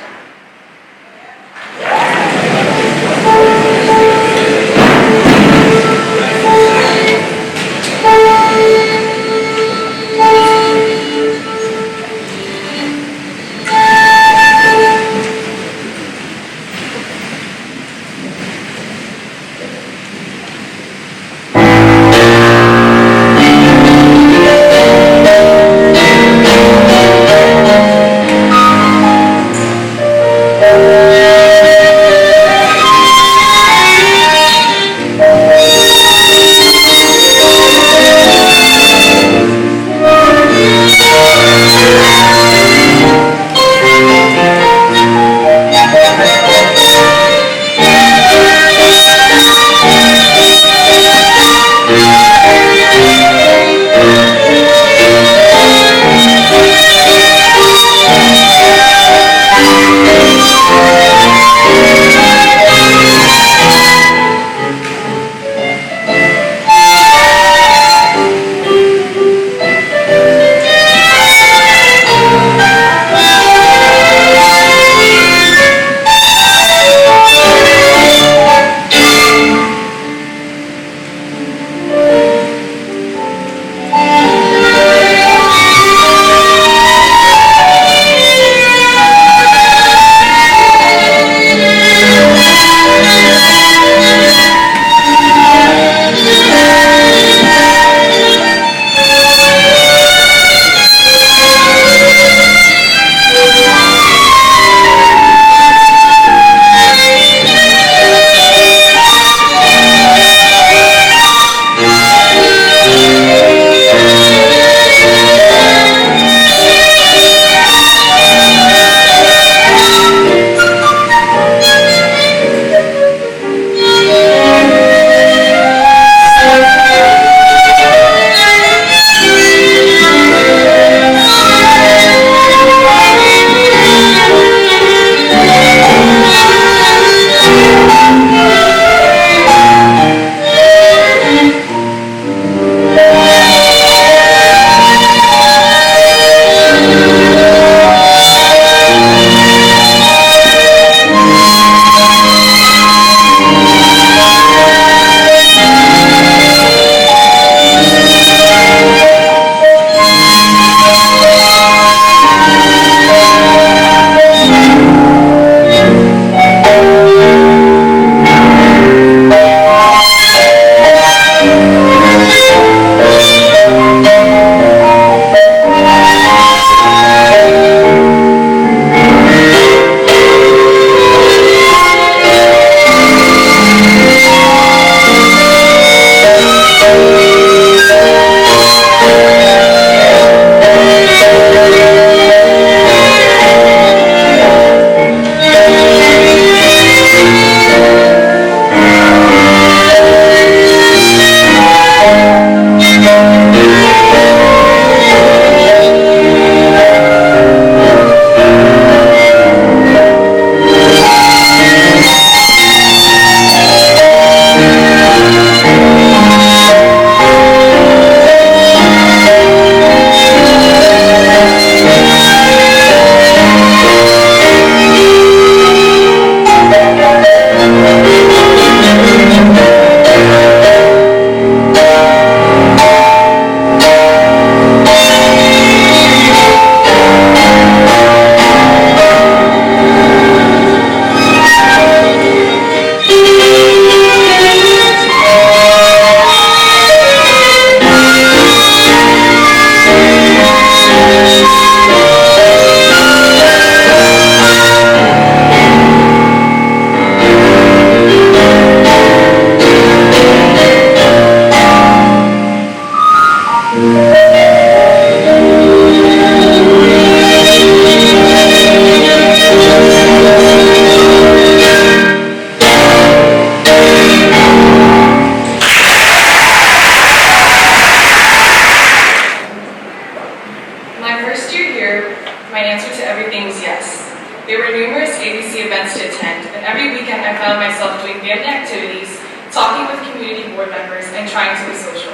board members and trying to be social.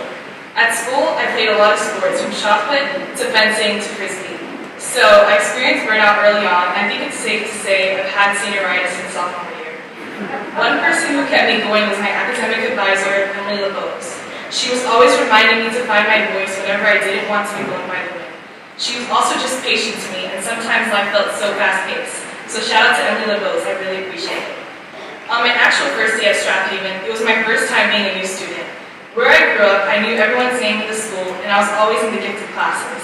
At school, I played a lot of sports, from shot put to fencing to frisbee. So I experienced burnout early on, and I think it's safe to say I've had senioritis in sophomore year. One person who kept me going was my academic advisor, Emily LaPira. She was always reminding me to find my voice whenever I didn't want to be blown by the wind. She was also just patient to me, and sometimes life felt so fast-paced. So shout out to Emily LaPira, I really appreciate it. On my actual first day at Strathaven, it was my first time being a new student. Where I grew up, I knew everyone's name in the school, and I was always in the gifted classes.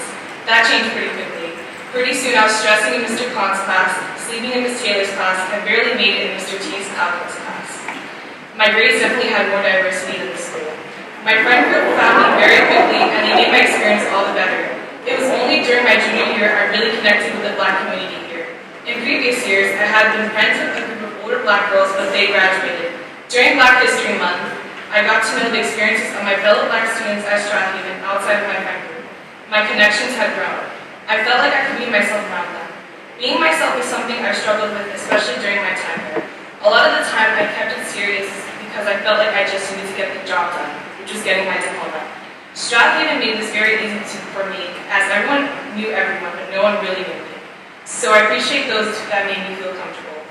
That changed pretty quickly. Pretty soon I was stressing in Mr. Kahn's class, sleeping in Miss Taylor's class, and barely made it in Mr. T's calculus class. My grades definitely had more diversity than the school. My friend group found me very quickly, and they made my experience all the better. It was only during my junior year I really connected with the Black community here. In previous years, I had been friends with a group of older Black girls, but they graduated. During Black History Month, I got to know the experiences of my fellow Black students at Strathaven outside of my friend group. My connections had grown. I felt like I could be myself around them. Being myself is something I struggled with, especially during my time there. A lot of the time, I kept it serious because I felt like I just needed to get the job done, which was getting my diploma. Strathaven made this very easy for me, as everyone knew everyone, but no one really knew me. So I appreciate those that made me feel comfortable.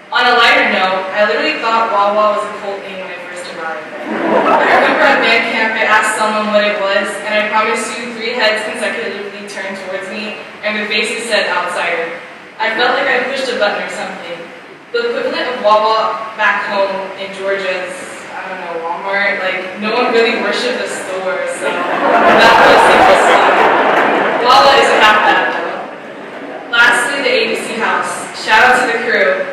On a lighter note, I literally thought Wawa was a cult name when I first arrived. I remember at band camp, I asked someone what it was, and I promise you 3 heads consecutively turned towards me, and their faces said outsider. I felt like I pushed a button or something. The equivalent of Wawa back home in Georgia's, I don't know, Walmart, like, no one really worshipped the store, so that was interesting. Wawa isn't half bad, though. Lastly, the ABC house. Shout out to the crew.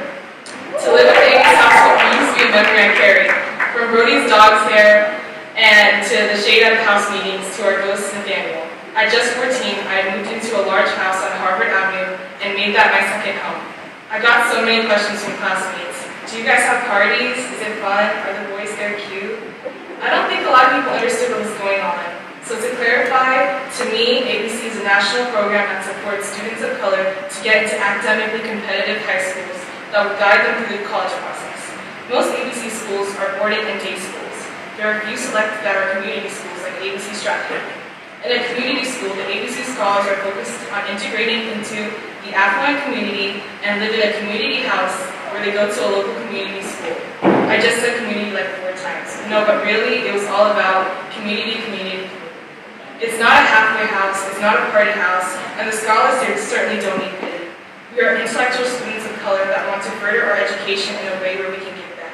To live at the ABC house will always be a memory I carry. From Brody's dog's hair and to the shade at the house meetings to our ghost Nathaniel. At just 14, I moved into a large house on Harvard Avenue and made that my second home. I got so many questions from classmates. Do you guys have parties? Is it fun? Are the boys there cute? I don't think a lot of people understood what was going on. So to clarify, to me, ABC is a national program that supports students of color to get into academically competitive high schools that will guide them through the college process. Most ABC schools are boarding and day schools. There are a few selected that are community schools like ABC Strathaven. In a community school, the ABC scholars are focused on integrating into the affluent community and live in a community house where they go to a local community school. I just said community like 4 times. No, but really, it was all about community. It's not a halfway house, it's not a party house, and the scholars here certainly don't need pity. We are intellectual students of color that want to further our education in a way where we can give back.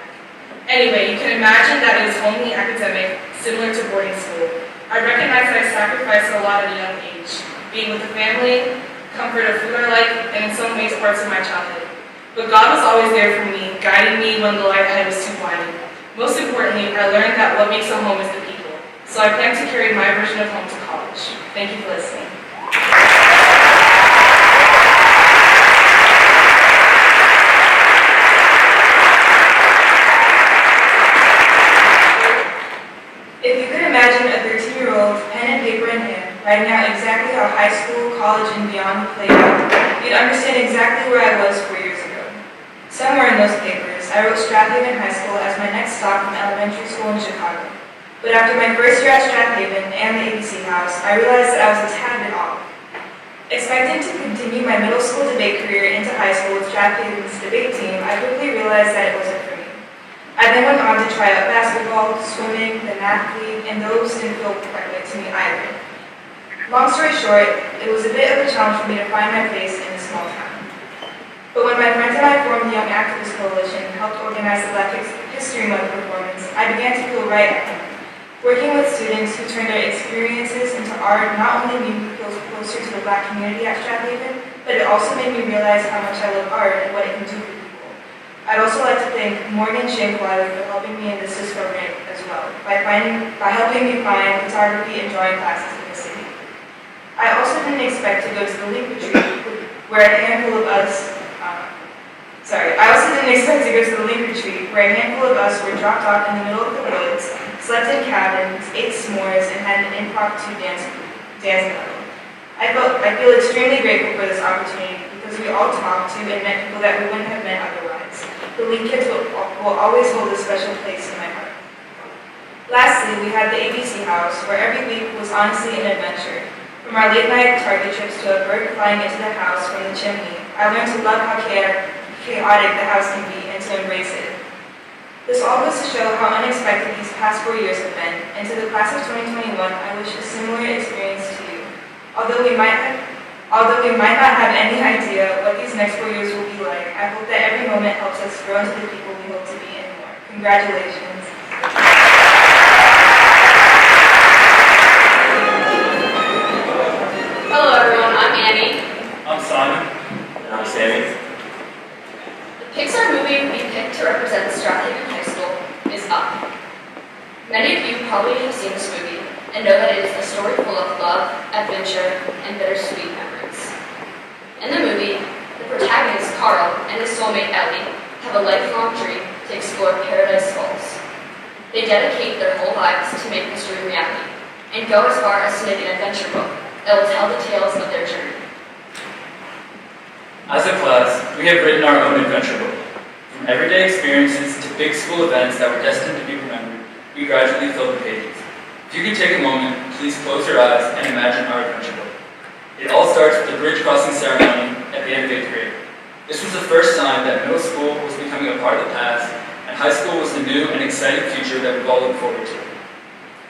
Anyway, you can imagine that it is only academic, similar to boarding school. I recognize that I sacrificed a lot at a young age, being with the family, comfort of food I like, and in some ways parts of my childhood. But God was always there for me, guiding me when the light ahead was too blinding. Most importantly, I learned that what makes a home is the people. So I plan to carry my version of home to college. Thank you for listening. If you could imagine a 13-year-old, pen and paper in hand, writing out exactly how high school, college, and beyond played out, you'd understand exactly where I was 4 years ago. Somewhere in those papers, I wrote Strathaven High School as my next stop from elementary school in Chicago. But after my first year at Strathaven and the ABC house, I realized that I was a tad bit off. Expecting to continue my middle school debate career into high school with Strathaven's debate team, I quickly realized that it wasn't for me. I then went on to try out basketball, swimming, the math league, and those didn't feel quite right to me either. Long story short, it was a bit of a challenge for me to find my place in a small town. But when my friends and I formed the Young Activist Coalition and helped organize the Black History Month performance, I began to feel right at home. Working with students who turned their experiences into art not only made me feel closer to the Black community at Strathaven, but it also made me realize how much I love art and what it can do for people. I'd also like to thank Shankweiler for helping me in this program as well, by helping me find photography and drawing classes in the city. I also didn't expect to go to the Link Retreat, where a handful of us were dropped off in the middle of the woods, slept in cabins, ate s'mores, and had an impromptu dance battle. I feel extremely grateful for this opportunity because we all talked to and met people that we wouldn't have met otherwise. The Link kids will always hold a special place in my heart. Lastly, we had the ABC house, where every week was honestly an adventure. From our late night Target trips to a bird flying into the house from the chimney, I learned to love how chaotic the house can be and to embrace it. This all goes to show how unexpected these past 4 years have been, and to the class of 2021, I wish a similar experience to you. Although we might not have any idea what these next 4 years will be like, I hope that every moment helps us grow into the people we hope to be and more. Congratulations. Hello everyone, I'm Annie. I'm Simon. And I'm Sammy. The Pixar movie we picked to represent Strathaven High School is Up. Many of you probably have seen this movie and know that it is a story full of love, adventure, and bittersweet memories. In the movie, the protagonist Carl and his soulmate Ellie have a lifelong dream to explore Paradise Falls. They dedicate their whole lives to make this dream reality and go as far as to make an adventure book that will tell the tales of their journey. As a class, we have written our own adventure book. From everyday experiences to big school events that were destined to be remembered, we gradually filled the pages. If you could take a moment, please close your eyes and imagine our adventure book. It all starts with the bridge crossing ceremony at the end of 8th grade. This was the first sign that middle school was becoming a part of the past, and high school was the new and exciting future that we've all looked forward to.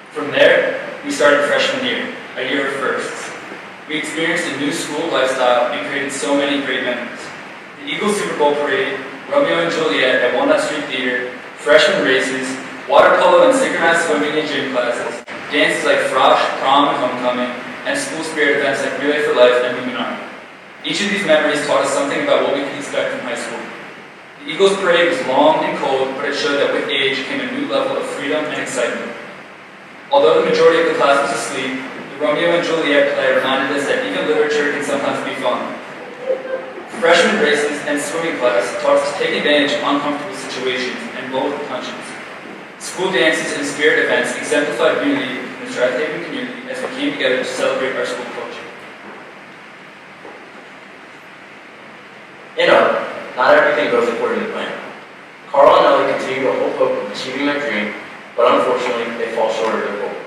From there, we started freshman year, a year of firsts. We experienced a new school lifestyle and created so many great memories. The Eagles Super Bowl parade, Romeo and Juliet at Walnut Street Theater, freshman races, water polo and synchronized swimming in gym classes, dances like frosh, prom, and homecoming, and school spirit events like Relay for Life and Luminar. Each of these memories taught us something about what we could expect from high school. The Eagles parade was long and cold, but it showed that with age came a new level of freedom and excitement. Although the majority of the class was asleep, the Romeo and Juliet play reminded us that even literature can sometimes be fun. Freshman races and swimming class taught us to take advantage of uncomfortable situations and roll with the punches. School dances and spirit events exemplified unity in the Strathaven community as we came together to celebrate our school culture. In Up, not everything goes according to plan. Carl and Ellie continue to hold hope of achieving their dream, but unfortunately, they fall short of their goal.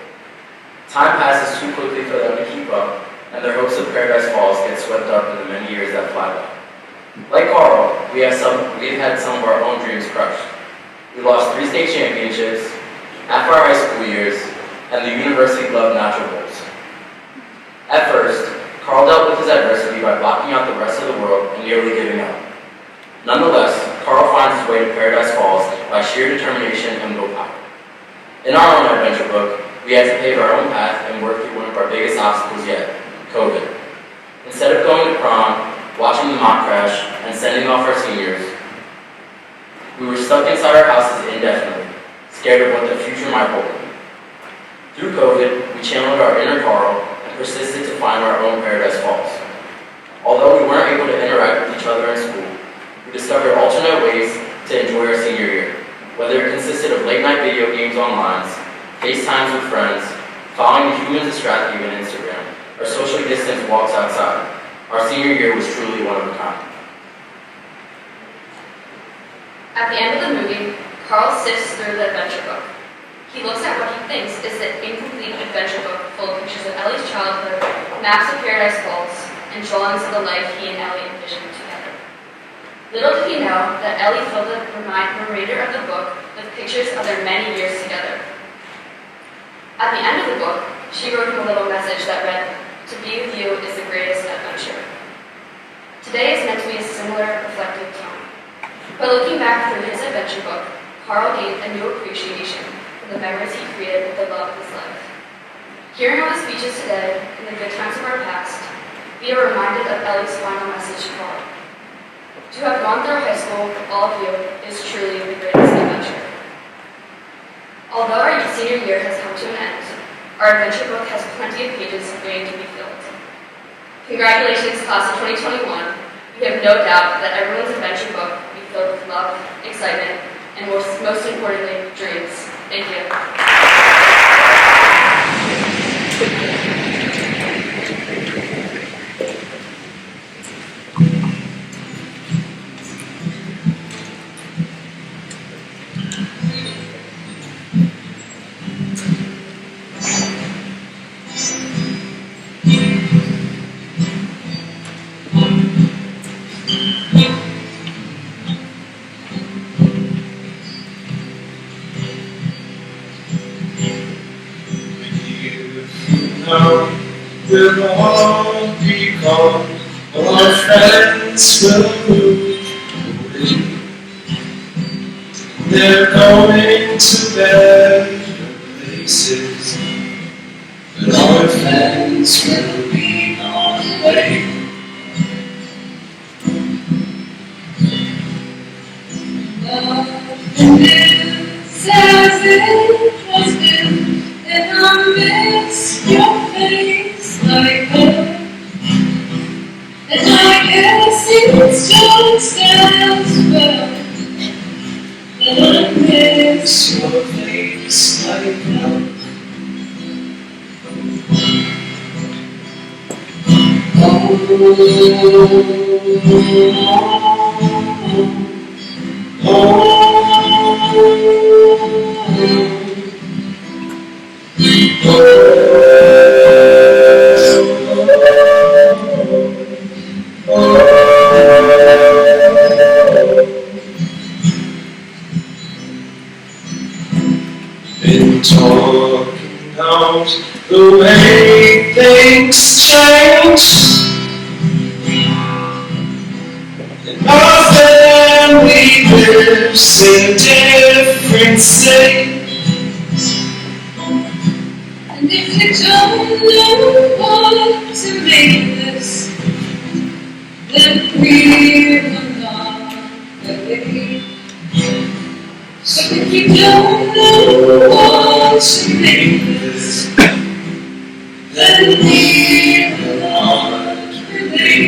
Time passes too quickly for them to keep up, and their hopes of Paradise Falls get swept up in the many years that fly by. Like Carl, we have had some of our own dreams crushed. We lost 3 state championships, half our high school years, and the University Glove Natural Bowls. At first, Carl dealt with his adversity by blocking out the rest of the world and nearly giving up. Nonetheless, Carl finds his way to Paradise Falls by sheer determination and willpower. In our own adventure book, we had to pave our own path and work through one of our biggest obstacles yet, COVID. Instead of going to prom, watching the mock crash, and sending off our seniors, we were stuck inside our houses indefinitely, scared of what the future might hold. Through COVID, we channeled our inner Carl and persisted to find our own Paradise Falls. Although we weren't able to interact with each other in school, we discovered alternate ways to enjoy our senior year, whether it consisted of late-night video games online, FaceTimes with friends, following the Humans of Strathaven on Instagram, or socially distanced walks outside. Our senior year was truly one of a kind. At the end of the movie, Carl sifts through the adventure book. He looks at what he thinks is the incomplete adventure book full of pictures of Ellie's childhood, maps of Paradise Falls, and drawings of the life he and Ellie envisioned together. Little did he know that Ellie filled the remainder of the book with pictures of their many years together. At the end of the book, she wrote him a little message that read, "To be with you is the greatest adventure." Today is meant to be a similar reflective time. But looking back through his adventure book, Carl gained a new appreciation for the memories he created with the love of his life. Hearing all the speeches today and the good times of our past, we are reminded of Ellie's final message to Carl. To have gone through high school with all of you is truly the greatest adventure. Although our senior year has come to an end, our adventure book has plenty of pages waiting to be filled. Congratulations, class of 2021. We have no doubt that everyone's adventure book will be filled with love, excitement, and most importantly, dreams. Thank you. Now we'll all be gone, all our friends will move away. They're going to better places, but our friends will be on the way. Nothing is as it has been, and I miss your face like her. And I guess it's just as well that I miss your face like her. Been talking about the way things change. Our family lives in a different state. And if you don't know what to make this, then we're not ready. So if you don't know what to make this, then we're not ready.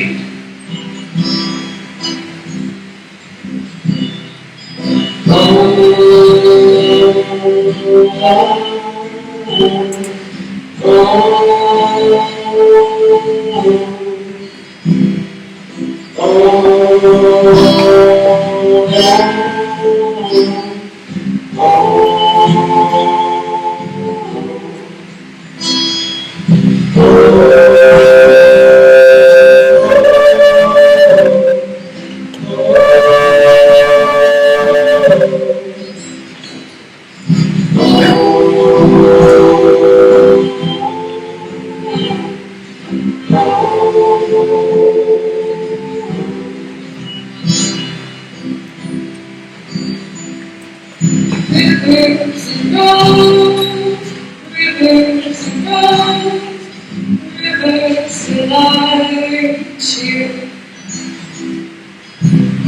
Rivers and roads, rivers and roads, rivers till I reach you.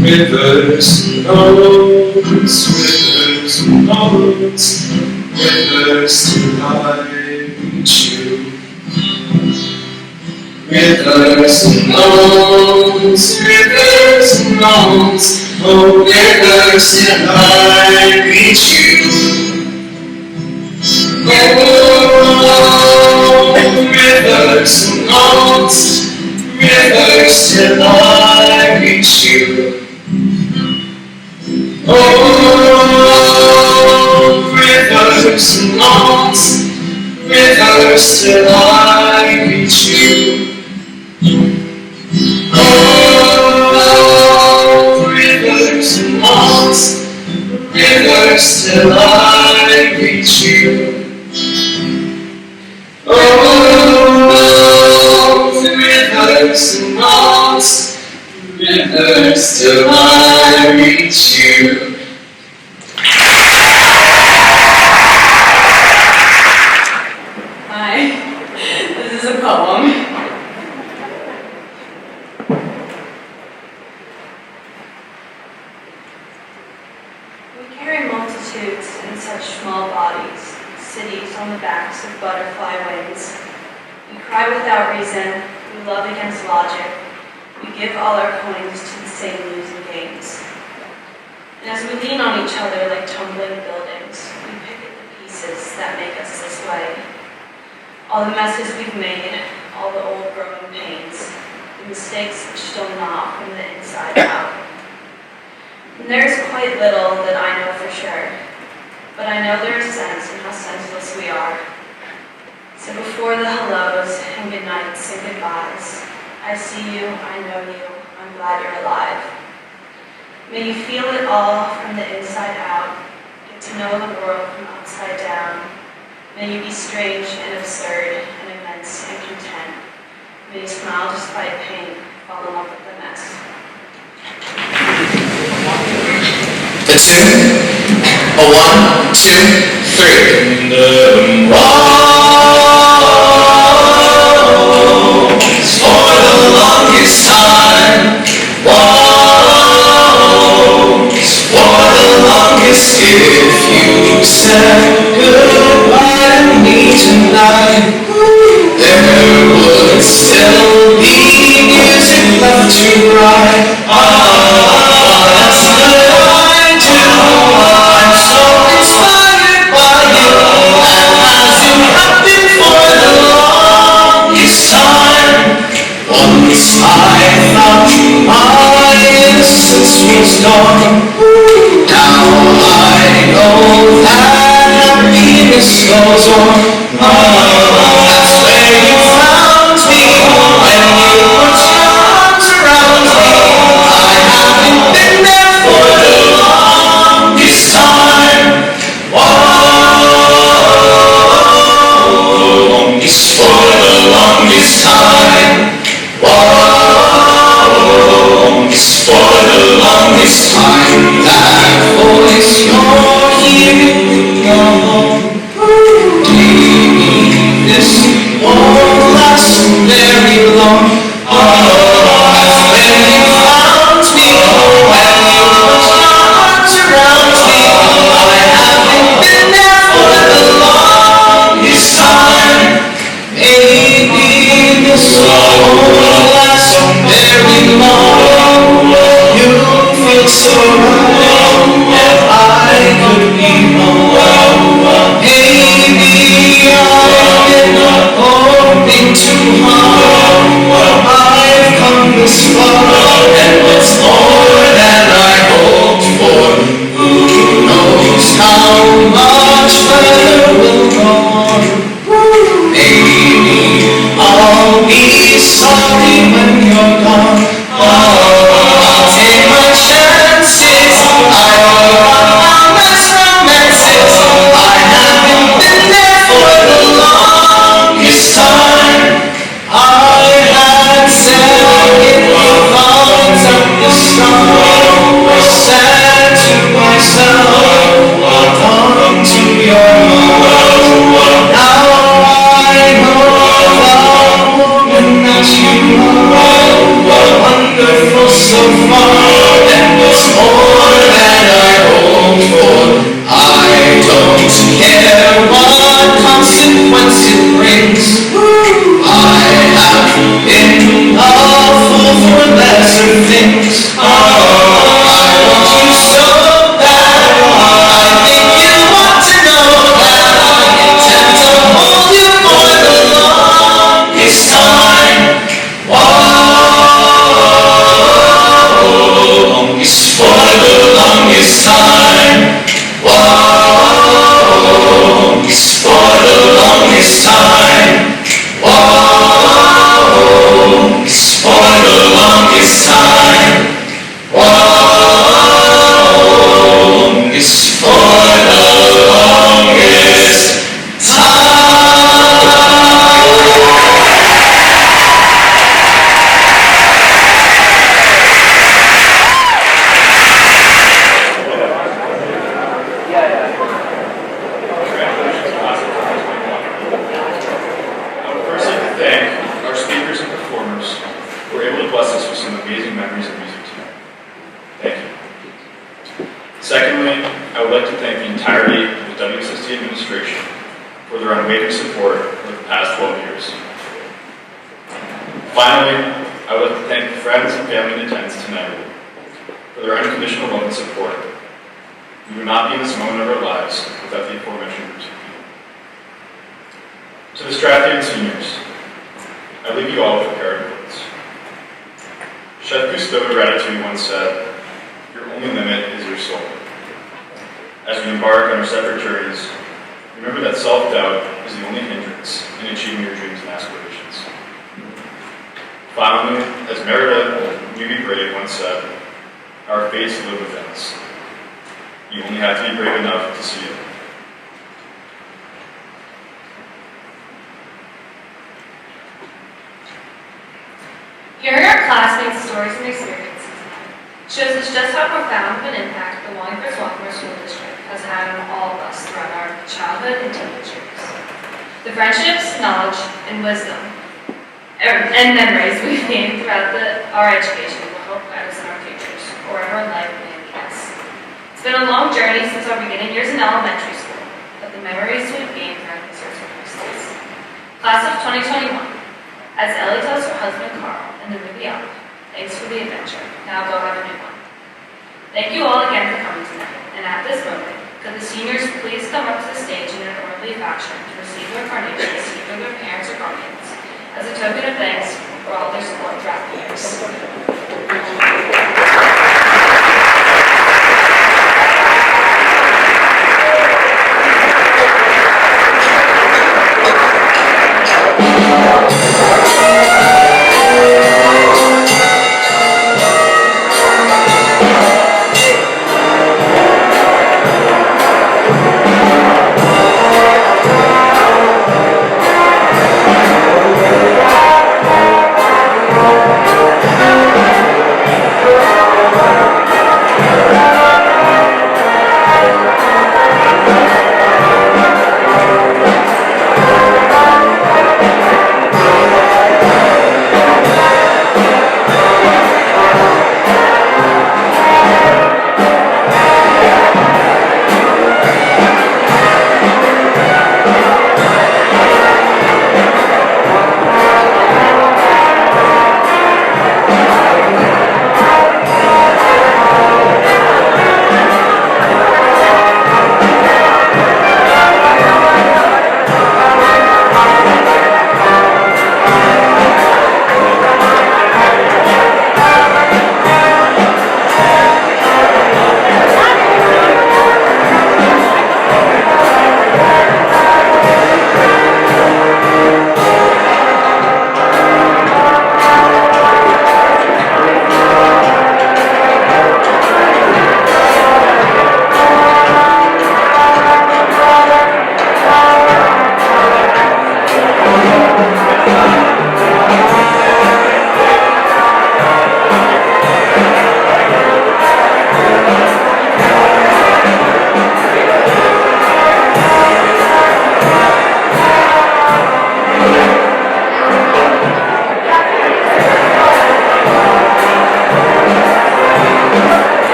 Rivers and roads, rivers and roads, rivers till I reach you. Rivers and roads, rivers and roads, oh rivers till I reach you. Oh, rivers and roads, rivers till I reach you. Oh, rivers and roads, rivers till I reach you. Oh, rivers and roads, rivers till I reach you. Oh, rivers and roads, rivers till I reach you. Hi, this is a poem. We carry multitudes in such small bodies, cities on the backs of butterfly wings. We cry without reason, we love against logic, we give all our coins to the same losing games. And as we lean on each other like tumbling buildings, we pick at the pieces that make us this way. All the messes we've made, all the old growing pains, the mistakes which still gnaw from the inside out. And there's quite little that I know for sure, but I know there is sense in how senseless we are. So before the hellos and good nights and goodbyes, I see you, I know you, I'm glad you're alive. May you feel it all from the inside out, get to know the world from upside down, May you be strange and absurd and immense and content. May you smile despite pain, fall in love with the mess. A 2, a 1, 2, 3. Walls for the longest time. Walls for the longest. If you said goodbye to me tonight, there would still be music left to write. That's good I do. I'm so inspired by you, and as you have been for the longest time. Once I thought my innocence was gone. Now I know that happiness goes on. That's where you found me when you put your arms around me. I haven't been there for the longest time. Longest for the longest time. Longest for the longest time. That voice you're hearing now. Maybe this won't last very long. That's when you found me, when you put your arms around me. I haven't been there for the longest time. Maybe this won't last very long. You feel so right, if I could be wrong. Maybe I've been hoping too hard. I've come this far, and it's more than I hoped for. Who knows how much further we'll go on? Maybe I'll be sorry when you're gone. I'll take my chances. I will run my romances. I haven't been there for the longest time. I had second thoughts at the start. I said to myself, come to your heart. Now I know the woman that you are. Wonderful so far, and it's more than I hoped for. I don't care what consequence it brings. I have been a fool for lesser things. I want you so bad. I think you want to know that I intend to hold you for the longest time. Longest for the longest time. Longest for the longest time. Longest for the longest time. Longest for the longest Secondly, I would like to thank the entirety of the WSSD administration for their unwavering support over the past 12 years. Finally, I would like to thank the friends and family in attendance tonight for their unconditional love and support. We would not be in this moment of our lives without the aforementioned groups of people. To the Strathian seniors, I leave you all with a pair of words. Chef Cousteau de Ratatouille once said, "Your only limit is your soul." As we embark on our separate journeys, remember that self-doubt is the only hindrance in achieving your dreams and aspirations. Finally, as Merida Newby Brave once said, our fates live within us. You only have to be brave enough to see it. Hearing our classmates' stories and experiences shows us just how profound of an impact the Wallingford-Swarthmore School District has had on all of us throughout our childhood and teenage years. The friendships, knowledge, and wisdom, and memories we've gained throughout our education will help guide us in our futures, wherever in life may lead us. It's been a long journey since our beginning years in elementary school, but the memories we've gained throughout these years are priceless. Class of 2021, as Ellie tells her husband Carl in the movie Up, thanks for the adventure. Now go have a new one. Thank you all again for coming tonight, and at this moment, could the seniors please come up to the stage in an orderly fashion to receive their carnations either their parents or guardians, as a token of thanks for all their support throughout the years.